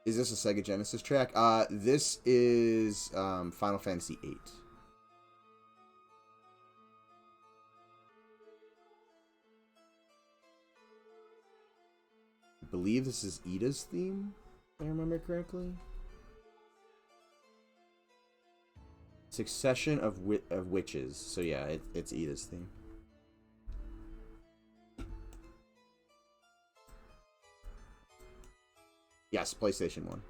Is this a Sega Genesis track? This is Final Fantasy VIII. I believe this is Ida's theme, if I remember correctly. Succession of Witches. So yeah, it's Ida's theme. Yes, PlayStation 1.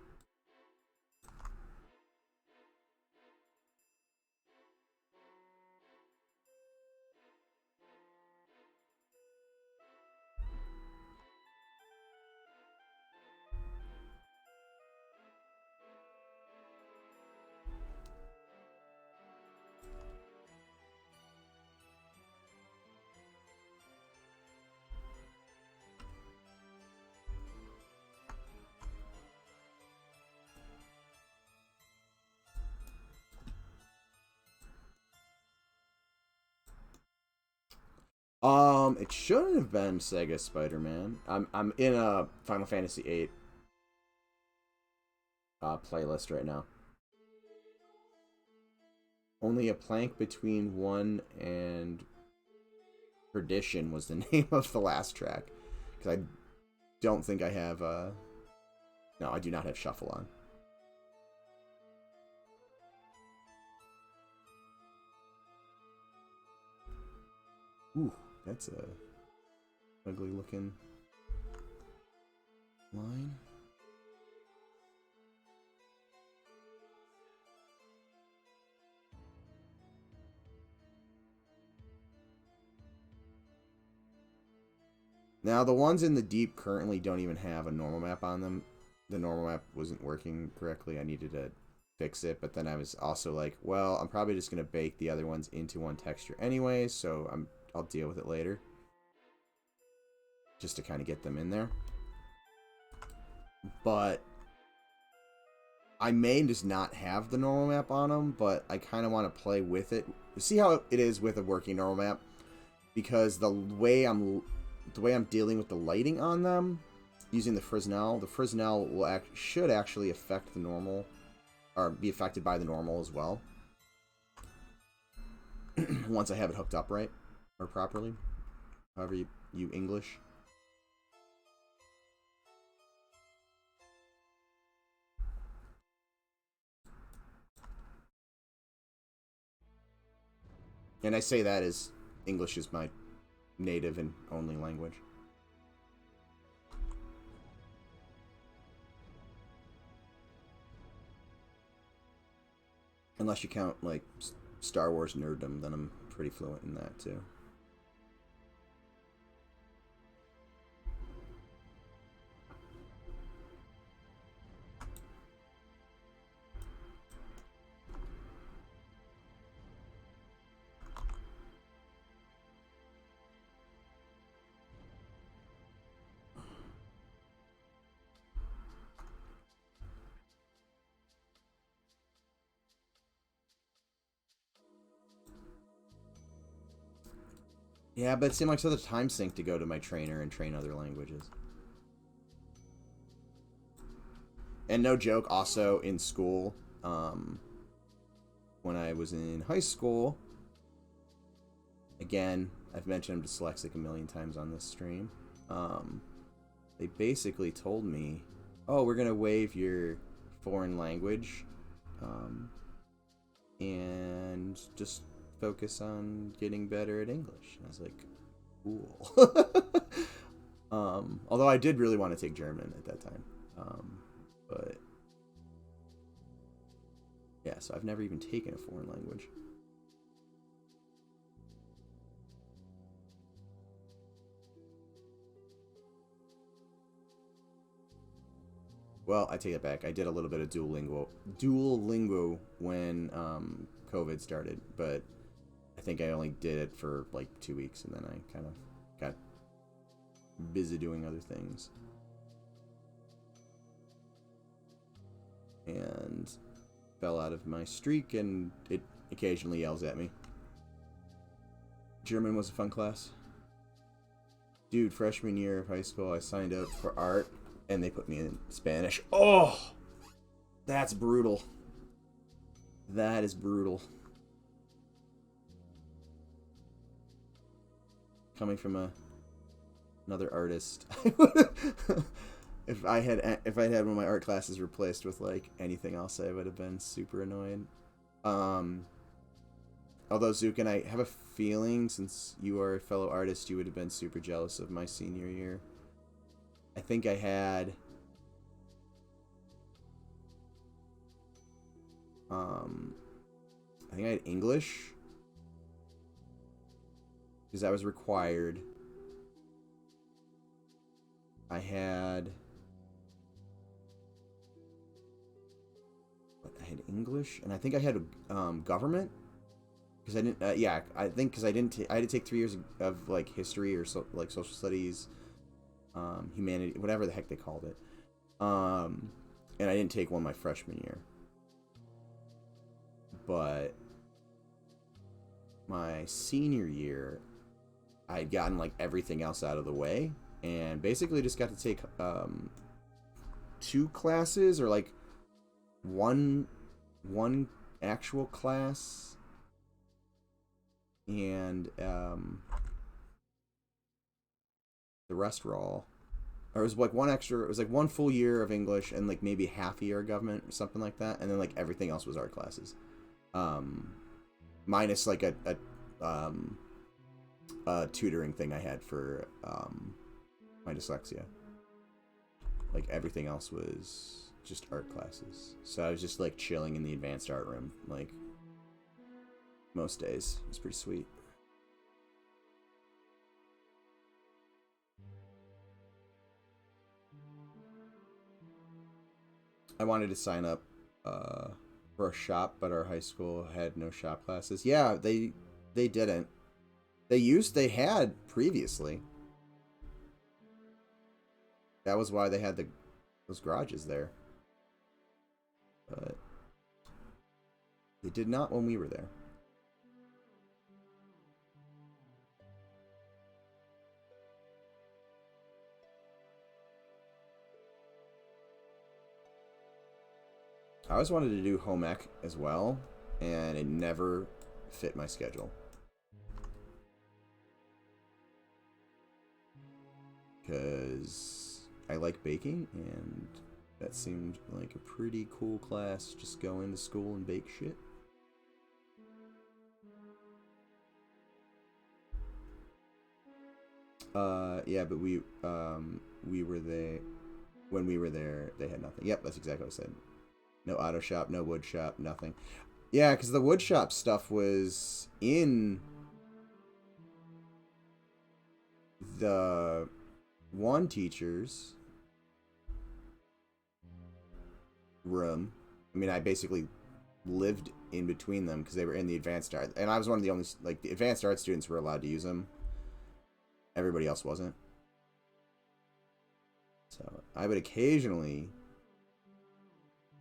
It shouldn't have been Sega Spider-Man. I'm in a Final Fantasy VIII playlist right now. Only a plank between one and perdition was the name of the last track. Because I don't think I have... No, I do not have shuffle on. Ooh, that's a ugly looking line. Now, the ones in the deep currently don't even have a normal map on them. The normal map wasn't working correctly. I needed to fix it, but then I was also like, well, I'm probably just going to bake the other ones into one texture anyway, so I'll deal with it later. Just to kind of get them in there. But I may just not have the normal map on them, but I kind of want to play with it. See how it is with a working normal map? Because the way I'm dealing with the lighting on them, using the Fresnel will should actually affect the normal, or be affected by the normal as well. Once I have it hooked up right, or properly, however you English. And I say that as English is my native and only language. Unless you count, like, Star Wars nerddom, then I'm pretty fluent in that, too. Yeah, but it seemed like such a time sink to go to my trainer and train other languages. And no joke, also in school, when I was in high school, again, I've mentioned I'm dyslexic a million times on this stream, they basically told me, oh, we're going to waive your foreign language, and just focus on getting better at English. And I was like, cool. Although I did really want to take German at that time. But yeah, so I've never even taken a foreign language. Well, I take it back. I did a little bit of Duolingo when COVID started, but I think I only did it for like 2 weeks, and then I kind of got busy doing other things. And fell out of my streak, and it occasionally yells at me. German was a fun class. Dude, freshman year of high school, I signed up for art, and they put me in Spanish. Oh! That's brutal. That is brutal. Coming from another artist. If I had one of my art classes replaced with like anything else, I would have been super annoyed. Although Zukin, I have a feeling since you are a fellow artist, you would have been super jealous of my senior year. I think I had English because that was required. I had English, and I think I had government because I didn't. Yeah, I think because I had to take 3 years of like history or like social studies, humanity, whatever the heck they called it, and I didn't take one my freshman year. But my senior year, I had gotten like everything else out of the way, and basically just got to take 2 classes or like one actual class and the rest were all. Or it was like one extra. It was like one full year of English and like maybe half a year of government or something like that, and then like everything else was art classes, minus like a tutoring thing I had for my dyslexia. Like everything else was just art classes. So I was just like chilling in the advanced art room like most days. It was pretty sweet. I wanted to sign up for a shop, but our high school had no shop classes. Yeah, they didn't. They had previously. That was why they had those garages there. But they did not when we were there. I always wanted to do home ec as well, and it never fit my schedule. Because I like baking, and that seemed like a pretty cool class. Just go into school and bake shit. Yeah, but we were there when we were there. They had nothing. Yep, that's exactly what I said. No auto shop, no wood shop, nothing. Yeah, because the wood shop stuff was in the one teacher's room. I mean, I basically lived in between them because they were in the advanced art, and I was one of the only, like, the advanced art students were allowed to use them. Everybody else wasn't. So I would occasionally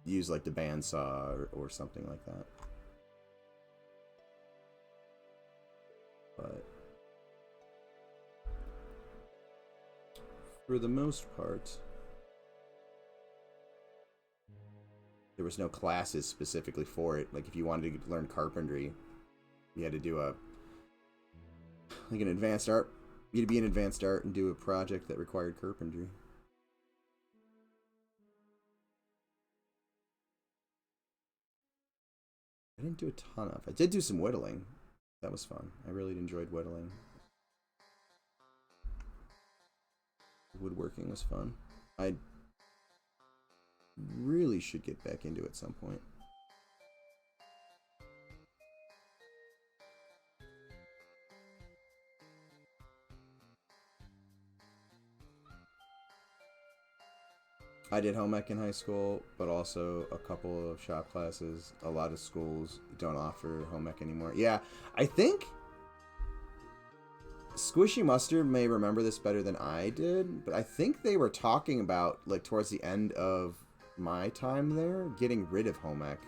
use like the bandsaw or something like that. But for the most part, there was no classes specifically for it. Like if you wanted to learn carpentry, you had to do an advanced art. You had to be in advanced art and do a project that required carpentry. I didn't do a ton of. I did do some whittling. That was fun. I really enjoyed whittling. Woodworking was fun. I really should get back into it at some point. I did home ec in high school, but also a couple of shop classes. A lot of schools don't offer home ec anymore. Yeah, I think Squishy Mustard may remember this better than I did, but I think they were talking about, like, towards the end of my time there, getting rid of home ec.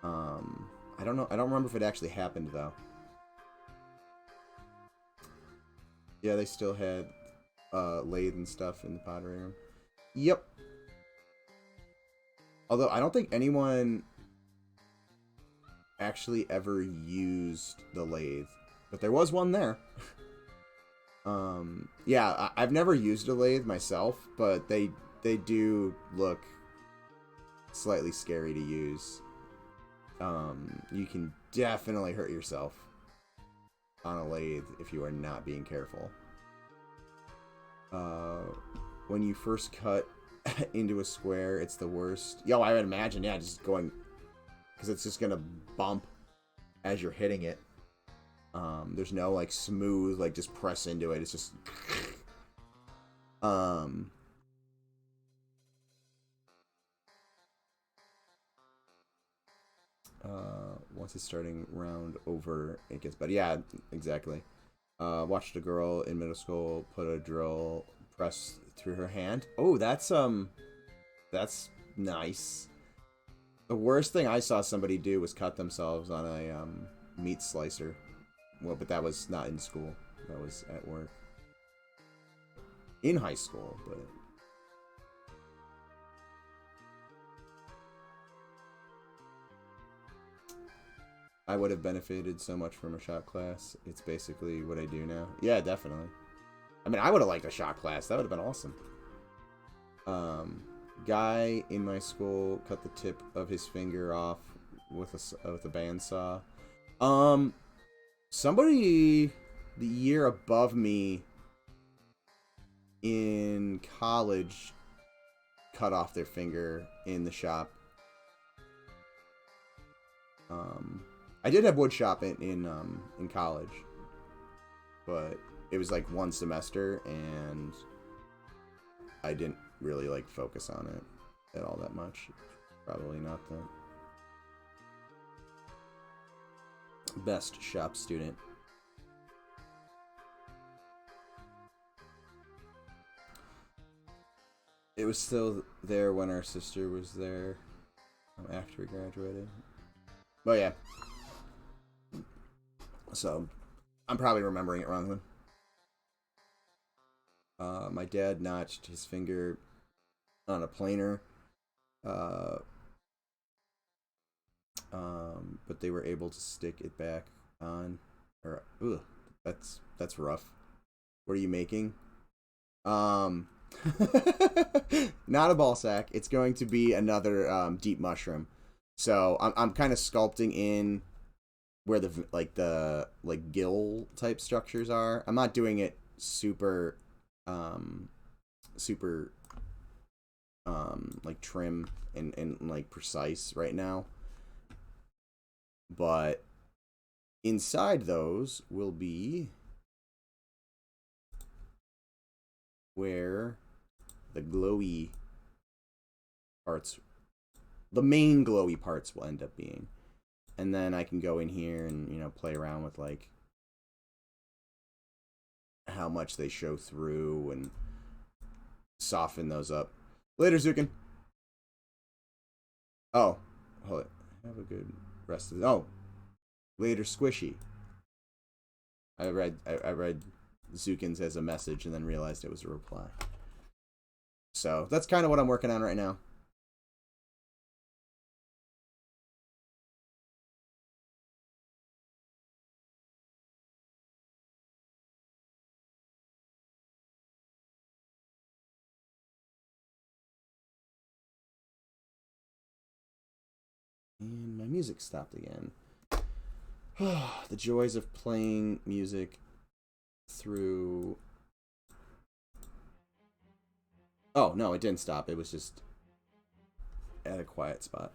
I don't know. I don't remember if it actually happened, though. Yeah, they still had lathe and stuff in the pottery room. Yep. Although I don't think anyone actually ever used the lathe, but there was one there. Yeah, I've never used a lathe myself, but they do look slightly scary to use. You can definitely hurt yourself on a lathe if you are not being careful. When you first cut into a square, it's the worst. Yo, I would imagine, yeah, just going, because it's just gonna bump as you're hitting it. There's no like smooth, like just press into it. It's just once it's starting round over, it gets better. Yeah, exactly. Watched a girl in middle school put a drill press through her hand. Oh, that's nice. The worst thing I saw somebody do was cut themselves on a meat slicer. Well, but that was not in school. That was at work. In high school, but I would have benefited so much from a shop class. It's basically what I do now. Yeah, definitely. I mean, I would have liked a shop class. That would have been awesome. Guy in my school cut the tip of his finger off with a bandsaw. Somebody the year above me in college cut off their finger in the shop. I did have wood shop in college, but it was like one semester, and I didn't really like focus on it at all that much. Probably not the best shop student. It was still there when our sister was there after we graduated. But yeah. So, I'm probably remembering it wrong then. My dad notched his finger on a planer. But they were able to stick it back on. Or, ugh, that's rough. What are you making? Not a ball sack. It's going to be another deep mushroom. So I'm kind of sculpting in where the gill type structures are. I'm not doing it super like trim and like precise right now. But inside those will be where the glowy parts, the main glowy parts will end up being. And then I can go in here and, you know, play around with like how much they show through and soften those up. Later, Zukin. Oh, hold it. Have a good rest of the... Oh, later, Squishy. I read Zukin's as a message and then realized it was a reply. So that's kind of what I'm working on right now. And my music stopped again. The joys of playing music through... Oh, no, it didn't stop. It was just at a quiet spot.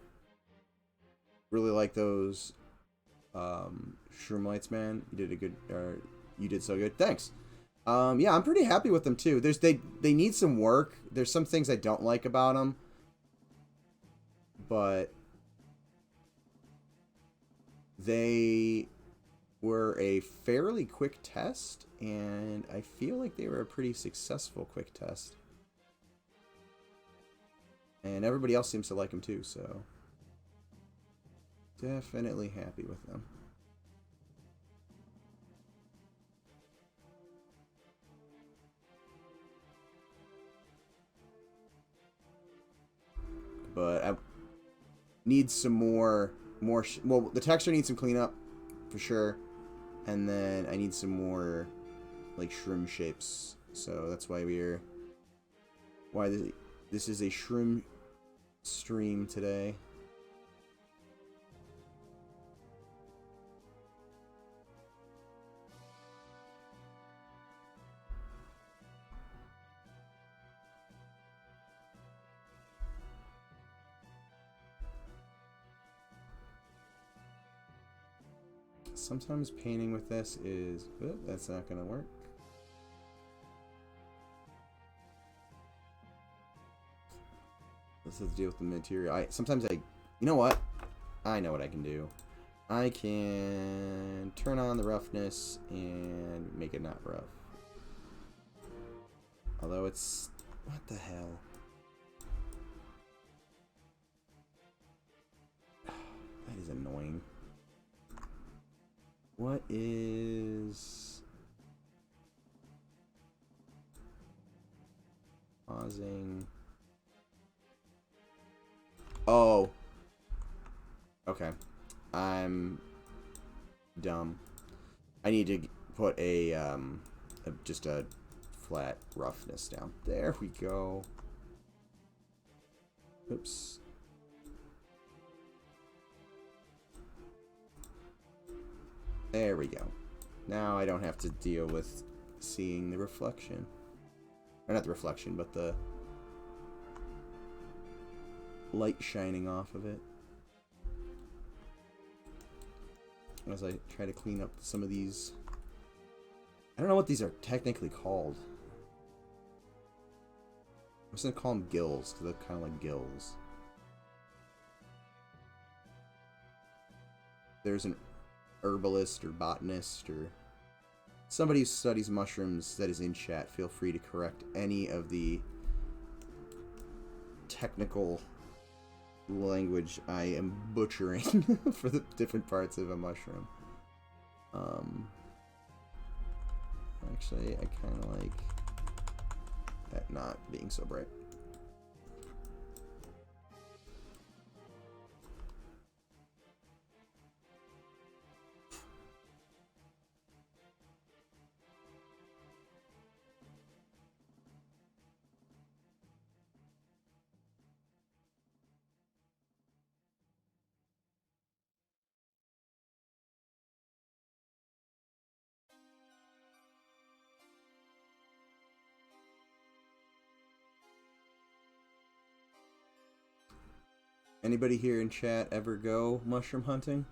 Really like those Shroom lights, man. You did a good... you did so good. Thanks. Yeah, I'm pretty happy with them, too. They need some work. There's some things I don't like about them. But... they were a fairly quick test, and I feel like they were a pretty successful quick test. And everybody else seems to like them too, so definitely happy with them. But I need some more... well, the texture needs some cleanup for sure, and then I need some more like shroom shapes. So that's why this is a shroom stream today. Sometimes painting with this is... oh, that's not going to work. Let's deal with the material. You know what? I know what I can do. I can turn on the roughness and make it not rough. Although it's... what the hell? That is annoying. What is... pausing... oh. Okay. I'm dumb. I need to put just a flat roughness down. There we go. Oops. There we go. Now I don't have to deal with seeing the reflection. Or not the reflection, but the light shining off of it. As I try to clean up some of these. I don't know what these are technically called. I'm just gonna call them gills, because they're kind of like gills. There's an herbalist or botanist or somebody who studies mushrooms that is in chat. Feel free to correct any of the technical language I am butchering for the different parts of a mushroom. Actually, I kind of like that not being so bright. Anybody here in chat ever go mushroom hunting?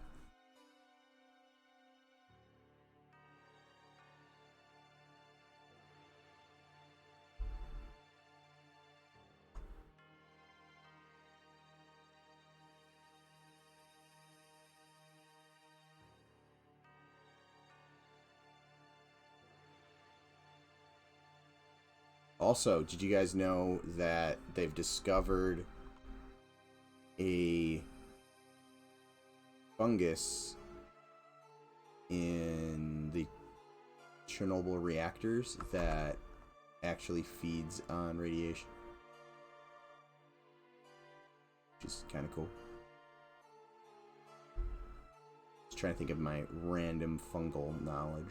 Also, did you guys know that they've discovered a fungus in the Chernobyl reactors that actually feeds on radiation? Which is kind of cool. Just trying to think of my random fungal knowledge.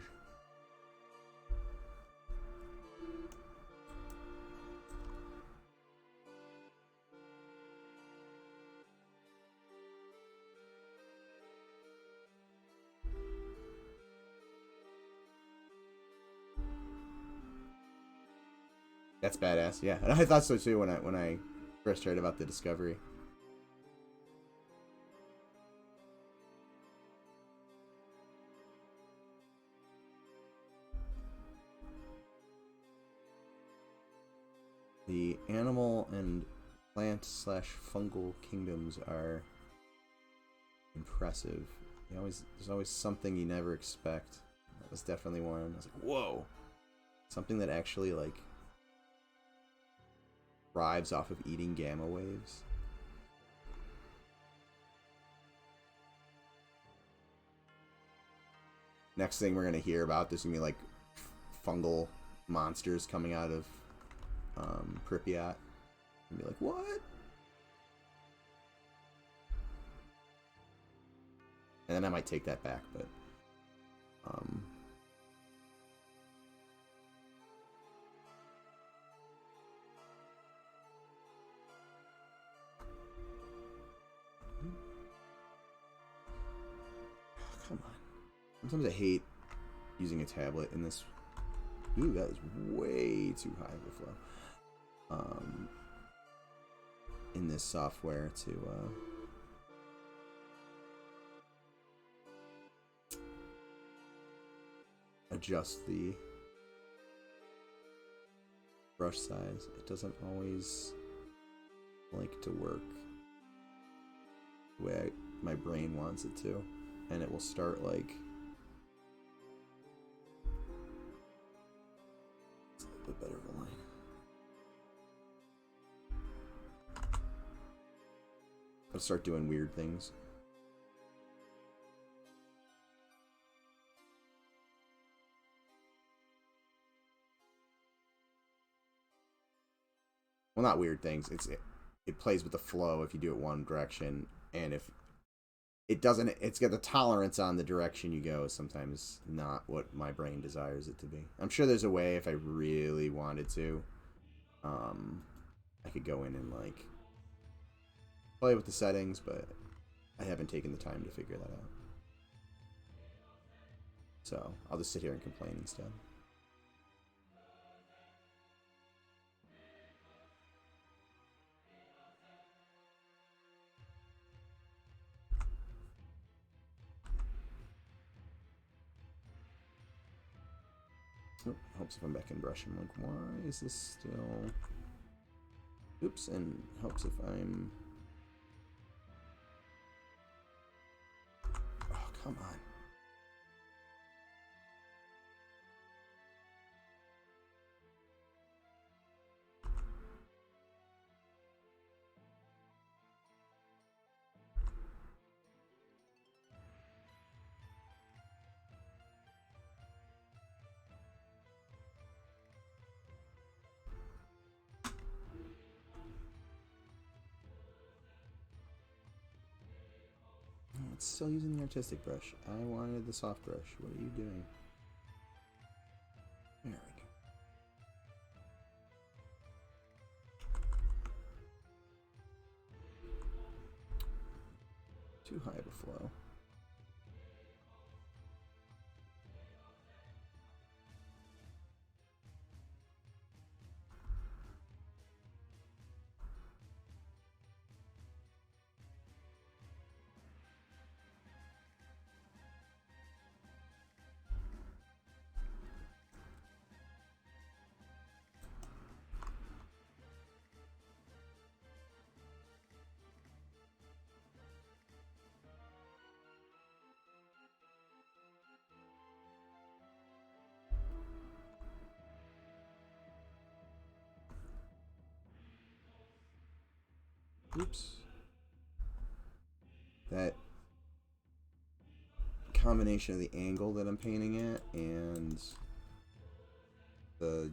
That's badass, yeah. And I thought so too when I first heard about the discovery. The animal and plant / fungal kingdoms are impressive. There's always something you never expect. That was definitely one. I was like, whoa. Something that actually like thrives off of eating gamma waves. Next thing we're gonna hear about, there's gonna be like fungal monsters coming out of Pripyat. And be like, what? And then I might take that back, but come on. Sometimes I hate using a tablet in this. Ooh, that is way too high of a flow. In this software to adjust the brush size. It doesn't always like to work the way my brain wants it to, and it will start like it's a little bit better of a line. I'll start doing weird things. Well, not weird things. It plays with the flow if you do it one direction, and if it doesn't. It's got the tolerance on the direction you go. Sometimes not what my brain desires it to be. I'm sure there's a way if I really wanted to. I could go in and like play with the settings, but I haven't taken the time to figure that out. So I'll just sit here and complain instead. Oh, helps if I'm back in brush. I'm like, why is this still... Oops, and helps if I'm... Oh, come on. It's still using the artistic brush. I wanted the soft brush. What are you doing? There we go. Too high of a flow. Oops. That combination of the angle that I'm painting at and the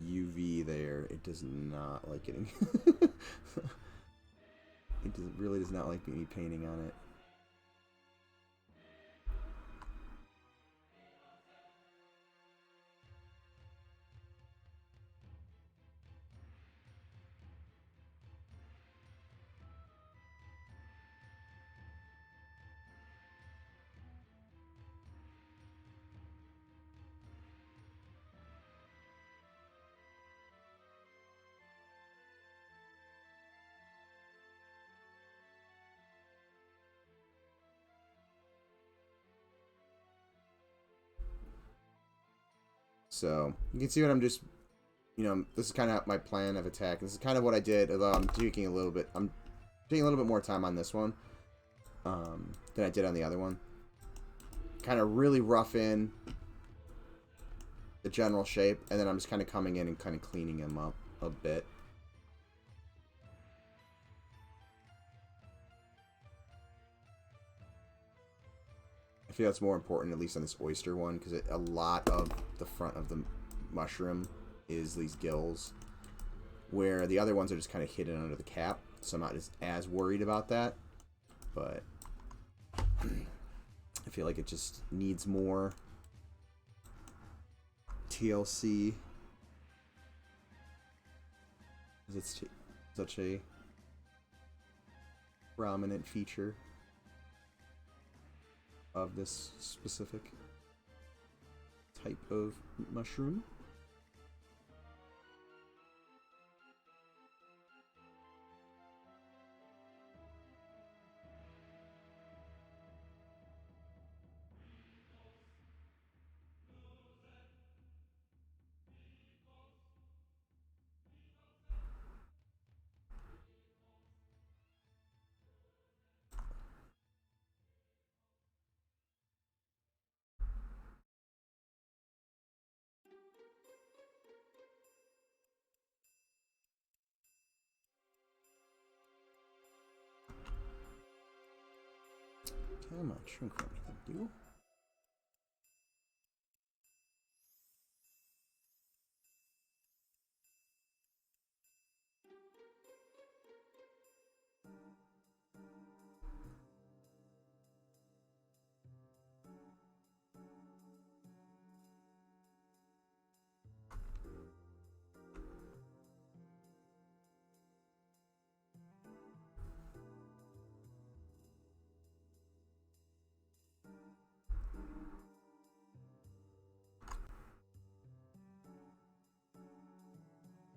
UV there, it does not like getting... really does not like me painting on it. So, you can see what I'm just, you know, this is kind of my plan of attack. This is kind of what I did, although I'm taking a little bit more time on this one than I did on the other one. Kind of really rough in the general shape, and then I'm just kind of coming in and kind of cleaning them up a bit. I feel it's more important, at least on this oyster one, because a lot of the front of the mushroom is these gills, where the other ones are just kind of hidden under the cap, so I'm not as worried about that. But I feel like it just needs more TLC, because it's such a prominent feature of this specific type of mushroom. Come on, shrink for me, thank you.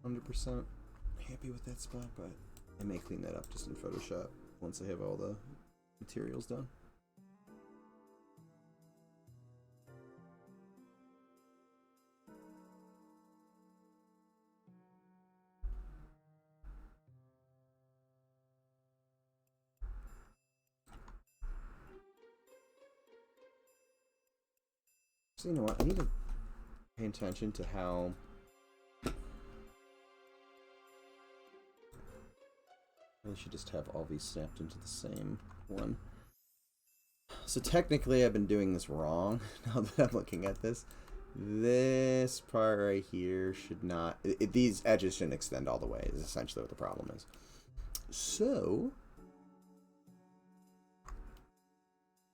100% happy with that spot, but I may clean that up just in Photoshop once I have all the materials done. So you know what, I need to pay attention to how I should just have all these snapped into the same one. So technically I've been doing this wrong now that I'm looking at this. This part right here should not, these edges shouldn't extend all the way is essentially what the problem is. So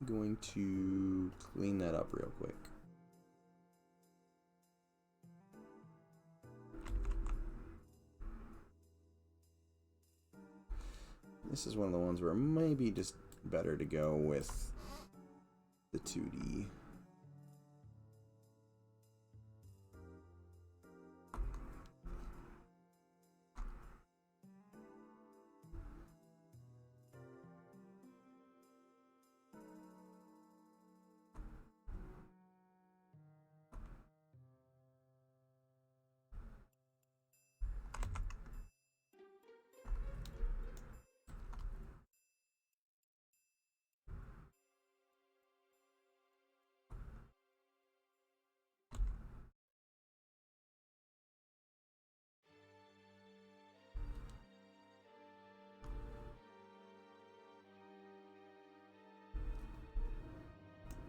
I'm going to clean that up real quick. This is one of the ones where it might be just better to go with the 2D.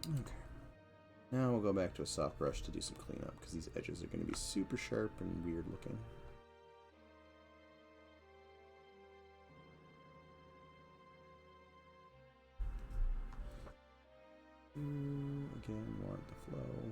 Okay. Now we'll go back to a soft brush to do some cleanup because these edges are going to be super sharp and weird looking. Again, want the flow.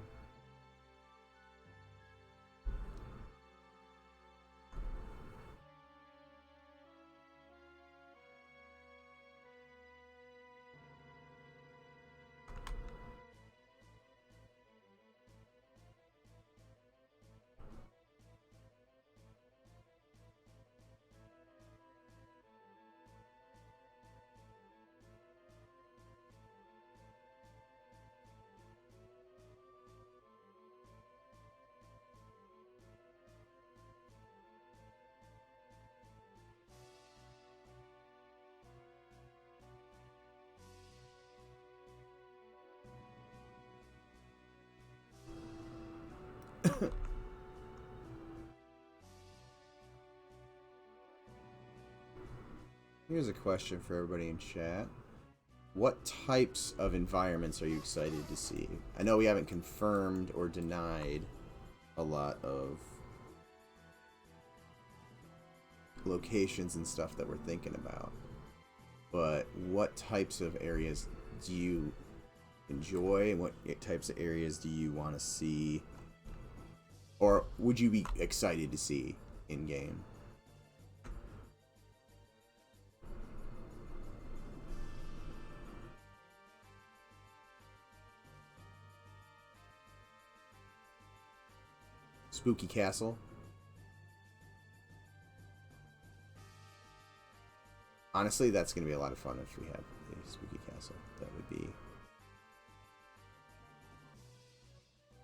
Here's a question for everybody in chat. What types of environments are you excited to see? I know we haven't confirmed or denied a lot of locations and stuff that we're thinking about, but what types of areas do you enjoy and what types of areas do you want to see, or would you be excited to see in game? Spooky Castle. Honestly, that's going to be a lot of fun if we have a Spooky Castle. That would be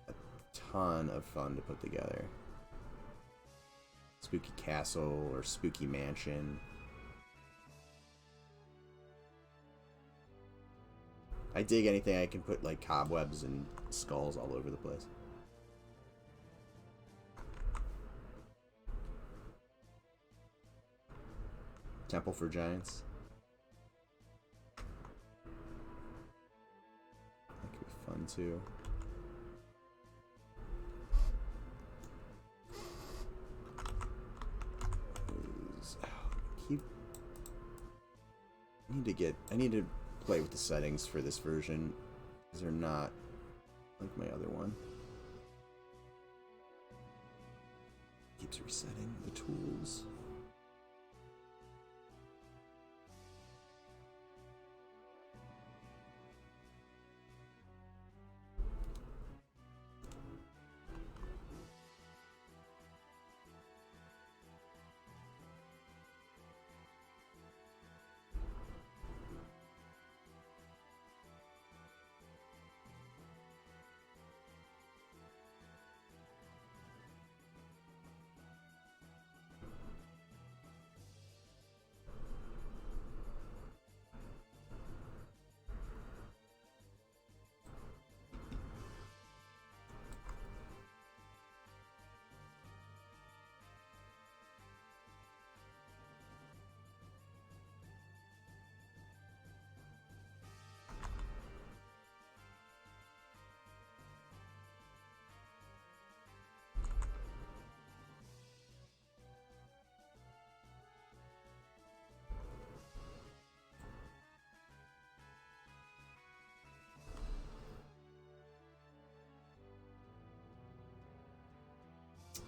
a ton of fun to put together. Spooky Castle or Spooky Mansion. I dig anything I can put like cobwebs and skulls all over the place. Temple for Giants. That could be fun too. I need to play with the settings for this version because they're not like my other one. Keeps resetting the tools.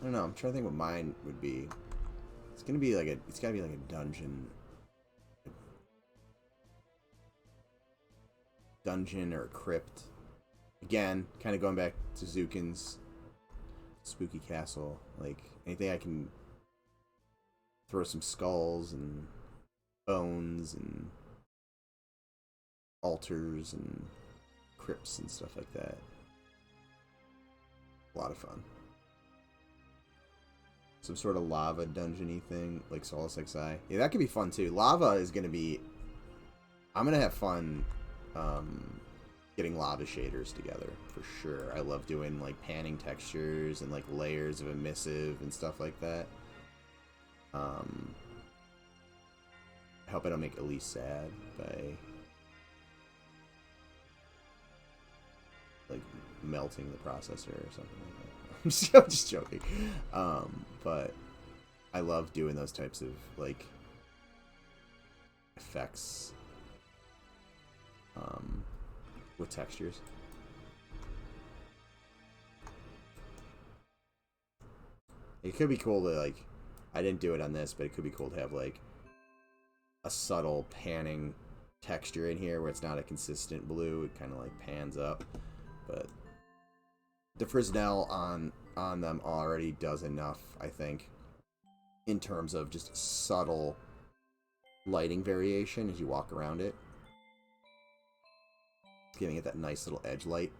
I don't know. I'm trying to think what mine would be. It's gonna be like a. It's gotta be like a dungeon. Dungeon or a crypt. Again, kind of going back to Zukin's spooky castle. Like anything I can throw some skulls and bones and altars and crypts and stuff like that. A lot of fun. Some sort of lava dungeon-y thing, like Solus XI. Yeah, that could be fun too. Lava is going to be... I'm going to have fun getting lava shaders together, for sure. I love doing like panning textures and like layers of emissive and stuff like that. I hope I don't make Elise sad by like melting the processor or something like that. I'm just joking. But I love doing those types of like effects with textures. It could be cool to like, I didn't do it on this, but it could be cool to have like a subtle panning texture in here where it's not a consistent blue. It kind of like pans up, but the Fresnel on them already does enough, I think, in terms of just subtle lighting variation as you walk around it, giving it that nice little edge light.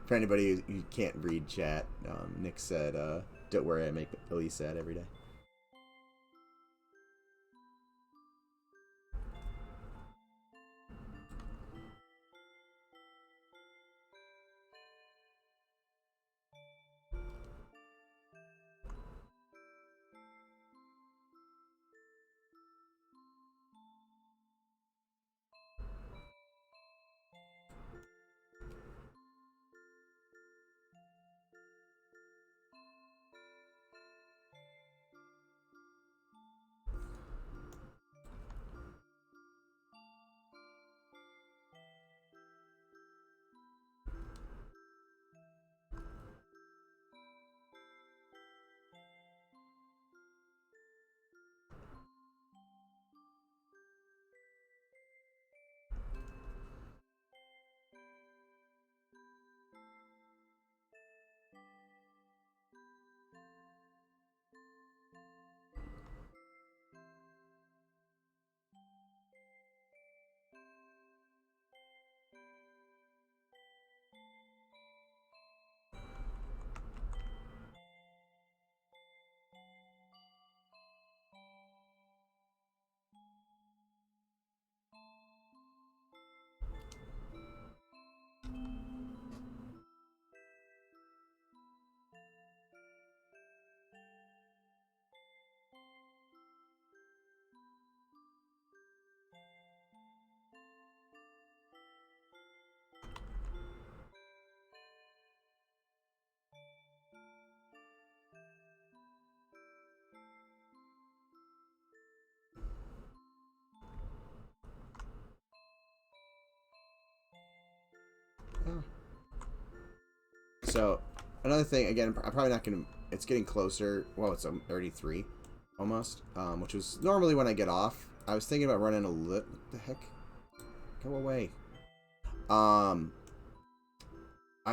For anybody who can't read chat, Nick said, don't worry, I make Elise sad every day. So, another thing, again, I'm probably not going to... It's getting closer. Well, it's 33, almost. Which was normally when I get off. I was thinking about running a lit... What the heck? Go away. I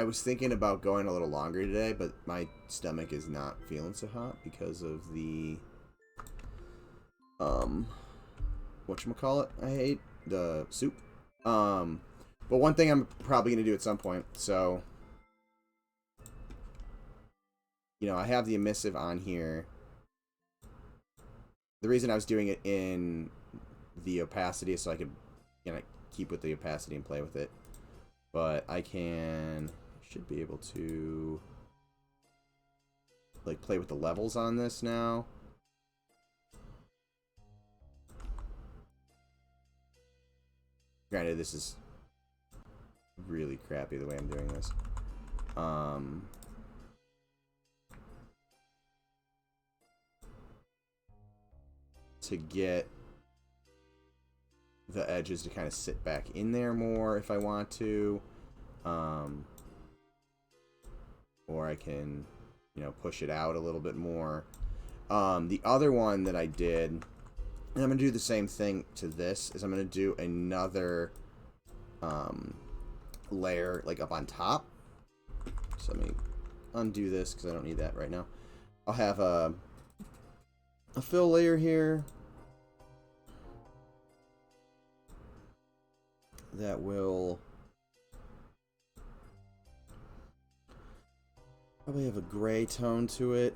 was thinking about going a little longer today, but my stomach is not feeling so hot because of the... whatchamacallit I hate? The soup. But one thing I'm probably going to do at some point, so... You know, I have the emissive on here. The reason I was doing it in the opacity is so I could, you know, keep with the opacity and play with it. But I should be able to, like, play with the levels on this now. Granted, this is really crappy the way I'm doing this. to get the edges to kind of sit back in there more if I want to. Or I can, you know, push it out a little bit more. The other one that I did, and I'm going to do the same thing to this, is I'm going to do another layer like up on top. So let me undo this because I don't need that right now. I'll have a fill layer here that will probably have a gray tone to it,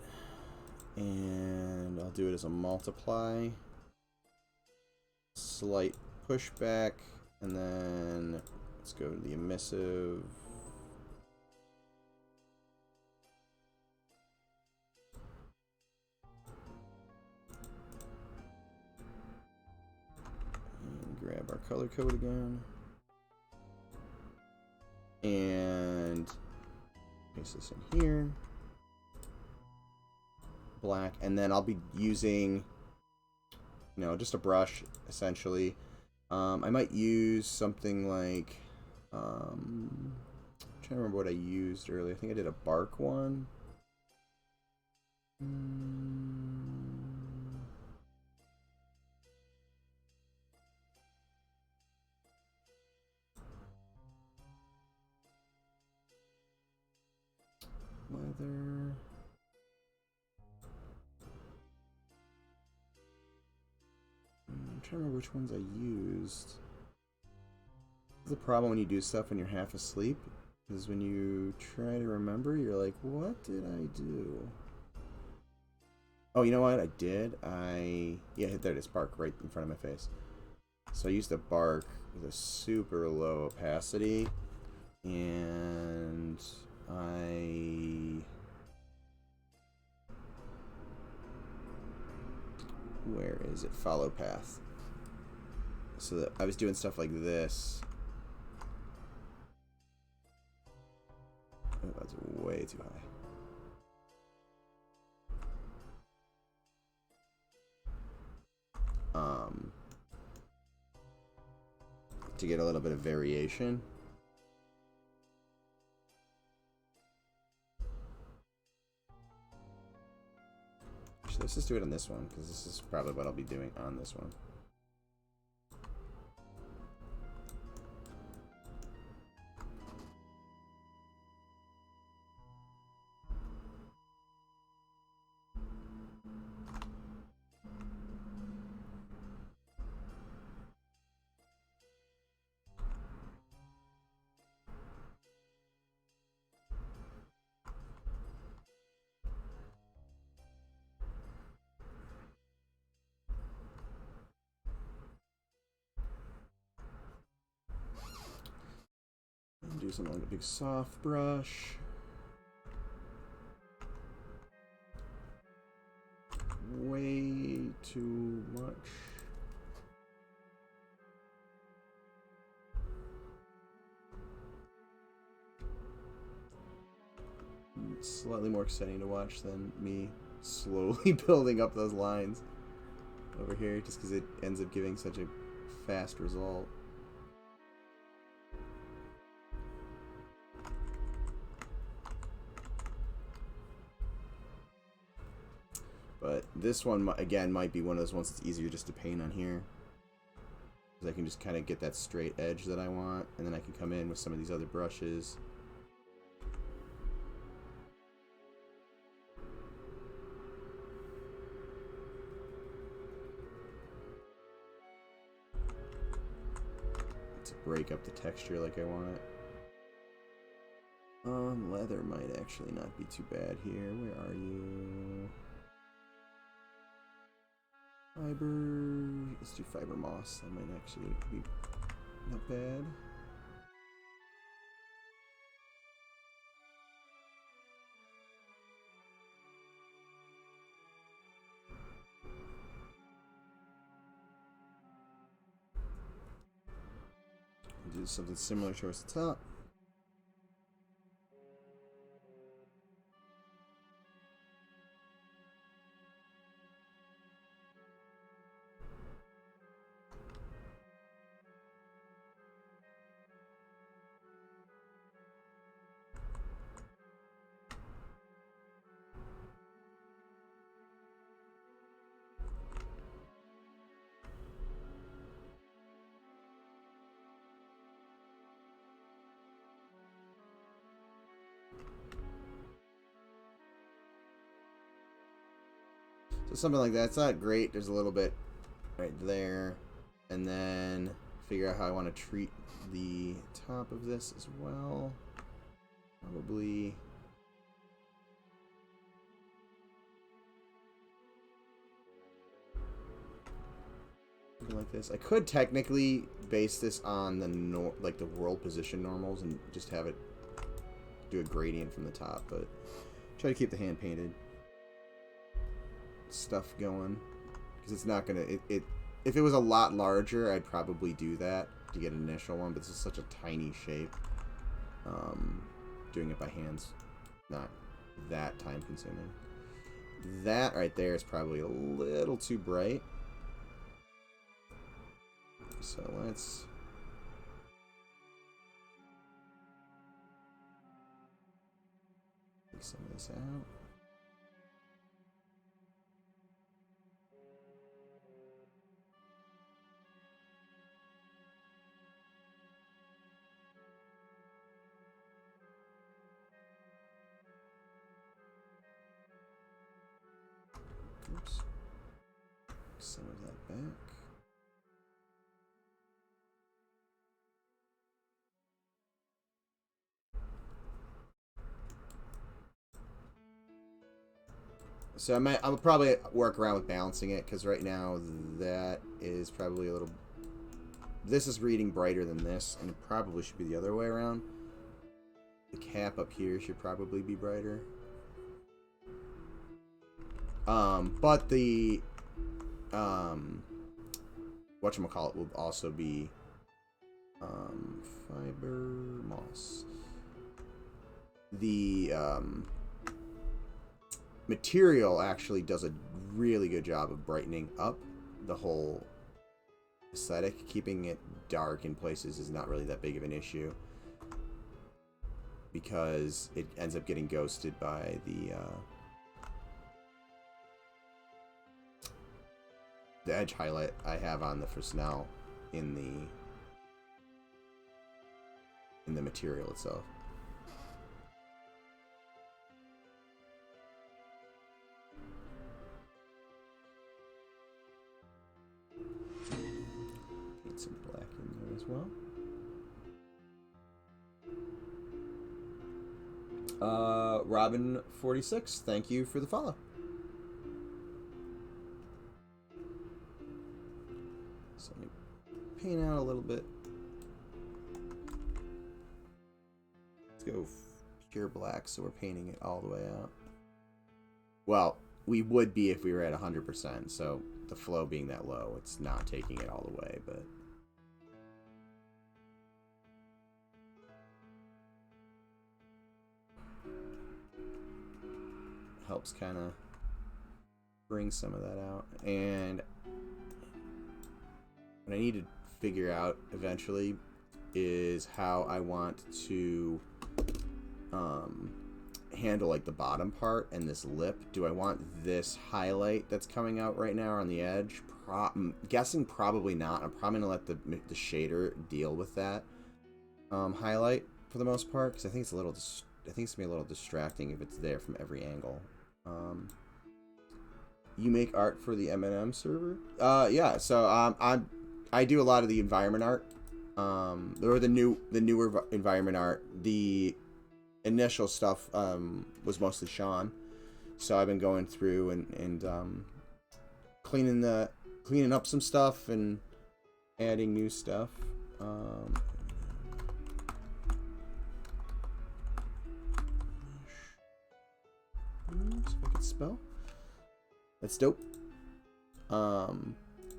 and I'll do it as a multiply, slight pushback, and then let's go to the emissive. And grab our color code again. And paste this in here. Black. And then I'll be using, you know, just a brush, essentially. I might use something like, I'm trying to remember what I used earlier. I think I did a bark one. Leather. I'm trying to remember which ones I used. The problem when you do stuff when you're half asleep is when you try to remember, you're like, what did I do? Oh, you know what I did? Yeah, there it is, bark right in front of my face. So I used a bark with a super low opacity, and where is it? Follow path. So that I was doing stuff like this. Oh, that's way too high. To get a little bit of variation. Actually, let's just do it on this one, because this is probably what I'll be doing on this one. Do something like a big soft brush. Way too much. It's slightly more exciting to watch than me slowly building up those lines over here, just because it ends up giving such a fast result. But this one, again, might be one of those ones that's easier just to paint on here. Because I can just kind of get that straight edge that I want, and then I can come in with some of these other brushes. To break up the texture like I want it. Leather might actually not be too bad here. Where are you? Fiber. Let's do fiber moss. That might actually be not bad. Do something similar towards the top. So something like that. It's not great. There's a little bit right there. And then figure out how I want to treat the top of this as well. Probably... like this. I could technically base this on the like the world position normals and just have it do a gradient from the top, but try to keep the hand painted stuff going because it's not gonna. If it was a lot larger, I'd probably do that to get an initial one, but this is such a tiny shape. Doing it by hand's not that time consuming. That right there is probably a little too bright. So let's take some of this out. Oops. Some of that back. So I'll probably work around with balancing it, because right now that is probably a little... This is reading brighter than this, and it probably should be the other way around. The cap up here should probably be brighter. But the... whatchamacallit will also be... fiber moss. The... material actually does a really good job of brightening up the whole aesthetic. Keeping it dark in places is not really that big of an issue because it ends up getting ghosted by the edge highlight I have on the Fresnel in the material itself. Some black in there as well. Robin46, thank you for the follow. So let me paint out a little bit. Let's go pure black, so we're painting it all the way out. Well, we would be if we were at 100%, so the flow being that low, it's not taking it all the way, but... helps kind of bring some of that out. And what I need to figure out eventually is how I want to handle like the bottom part and this lip. Do I want this highlight that's coming out right now on the edge? I'm guessing probably not. I'm probably gonna let the shader deal with that highlight for the most part, because I think it's a little I think it's gonna be a little distracting if it's there from every angle. You make art for the M&M server? Yeah. So I do a lot of the environment art, or the newer environment art. The initial stuff was mostly Sean, so I've been going through and cleaning up some stuff and adding new stuff. So I can spell. That's dope. Let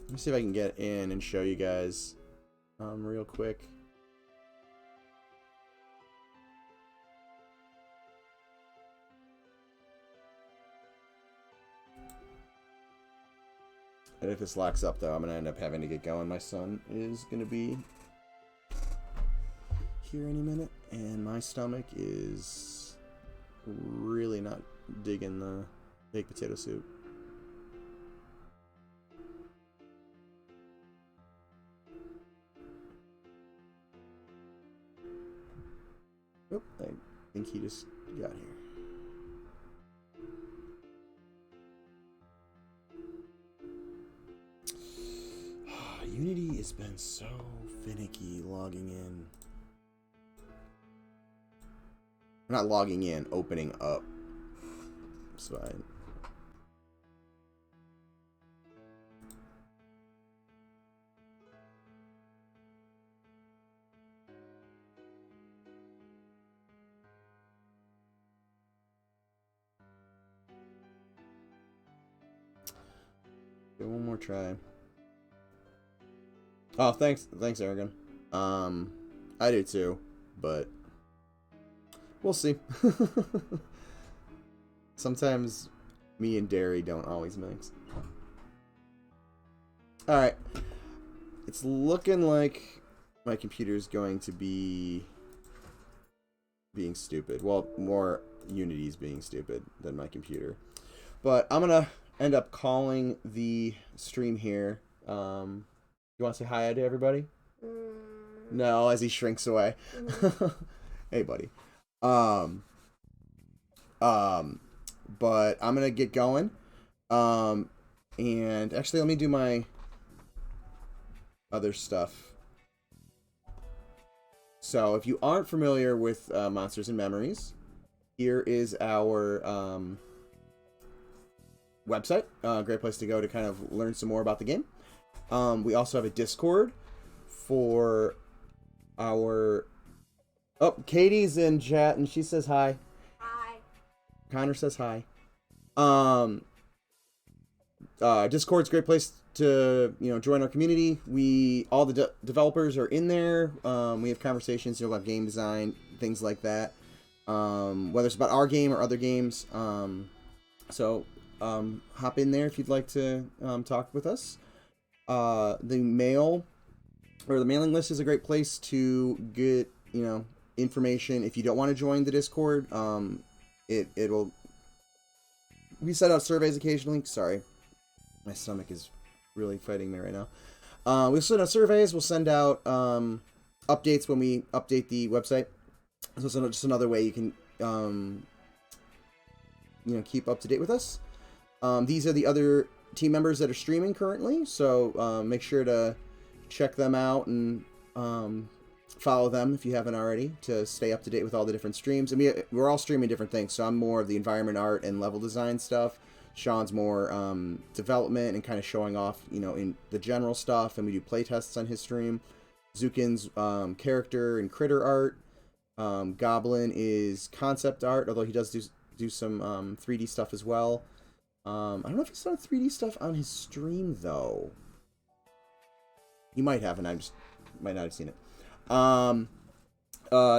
me see if I can get in and show you guys real quick. And if this locks up, though, I'm gonna end up having to get going. My son is gonna be here any minute, and my stomach is really not digging the baked potato soup. Oh, I think he just got here. been so finicky logging in. Not logging in, opening up. It's fine. Okay, one more try. Oh, thanks, Aragon. I do too, but we'll see. Sometimes me and Derry don't always mix. Alright. It's looking like my computer's going to be being stupid. Well, more Unity's being stupid than my computer. But I'm gonna end up calling the stream here. You want to say hi to everybody? No, as he shrinks away. Hey, buddy. But I'm gonna get going. And actually, let me do my other stuff. So, if you aren't familiar with Monsters and Memories, here is our website. Great place to go to kind of learn some more about the game. We also have a Discord for our... Oh, Katie's in chat and she says hi. Hi. Connor says hi. Discord's a great place to, join our community. All the developers are in there. We have conversations about game design, things like that. Whether it's about our game or other games. So hop in there if you'd like to talk with us. The mailing list is a great place to get, information. If you don't want to join the Discord, it'll... We send out surveys occasionally. Sorry. My stomach is really fighting me right now. We'll send out surveys. We'll send out updates when we update the website. So it's just another way you can, keep up to date with us. These are the other team members that are streaming currently, so make sure to check them out and follow them if you haven't already to stay up to date with all the different streams. And we're all streaming different things, so I'm more of the environment art and level design stuff. Sean's more development and kind of showing off, in the general stuff, and we do playtests on his stream. Zukin's character and critter art. Goblin is concept art, although he does do some 3D stuff as well. I don't know if he's done 3D stuff on his stream, though. He might have, and I just might not have seen it.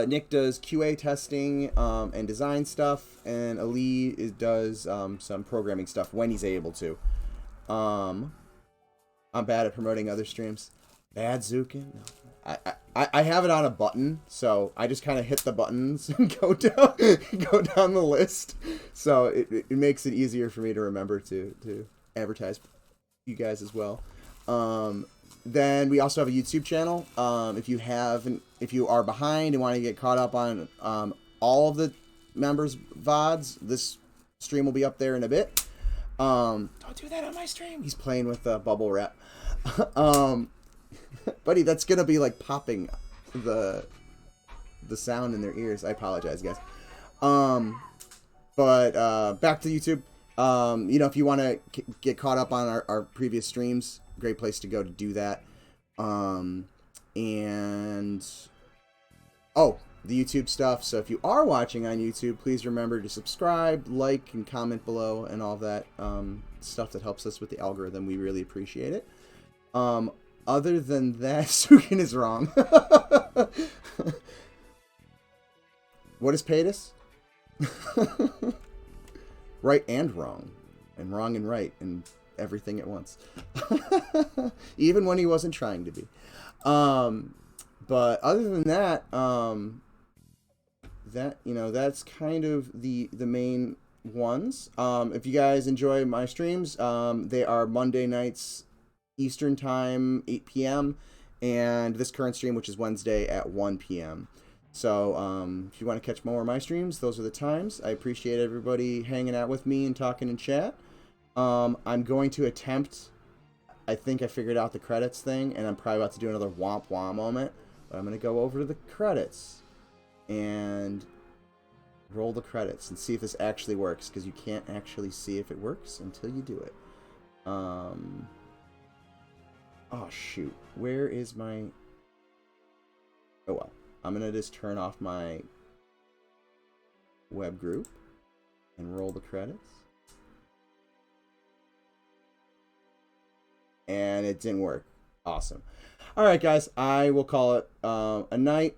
Nick does QA testing and design stuff, and Ali does some programming stuff when he's able to. I'm bad at promoting other streams. Bad Zukin? No. I have it on a button, so I just kind of hit the buttons and go down the list. So it makes it easier for me to remember to advertise you guys as well. Then we also have a YouTube channel. If you are behind and want to get caught up on all of the members' VODs, this stream will be up there in a bit. Don't do that on my stream. He's playing with bubble wrap. Buddy, that's gonna be like popping the sound in their ears. I apologize, guys. But back to YouTube. If you want to get caught up on our previous streams, great place to go to do that. The YouTube stuff. So if you are watching on YouTube, please remember to subscribe, like, and comment below, and all that stuff that helps us with the algorithm. We really appreciate it. Other than that, Sukin is wrong. What is Paytas? Right and wrong. And wrong and right. And everything at once. Even when he wasn't trying to be. But other than that, that's kind of the main ones. If you guys enjoy my streams, they are Monday nights Eastern time, 8 p.m. and this current stream, which is Wednesday at 1 p.m. So if you want to catch more of my streams, those are the times. I appreciate everybody hanging out with me and talking in chat. I'm going to attempt I think I figured out the credits thing, and I'm probably about to do another womp womp moment. But I'm going to go over to the credits and roll the credits and see if this actually works, because you can't actually see if it works until you do it. Oh, shoot. Where is my... Oh, well. I'm going to just turn off my web group and roll the credits. And it didn't work. Awesome. All right, guys. I will call it a night.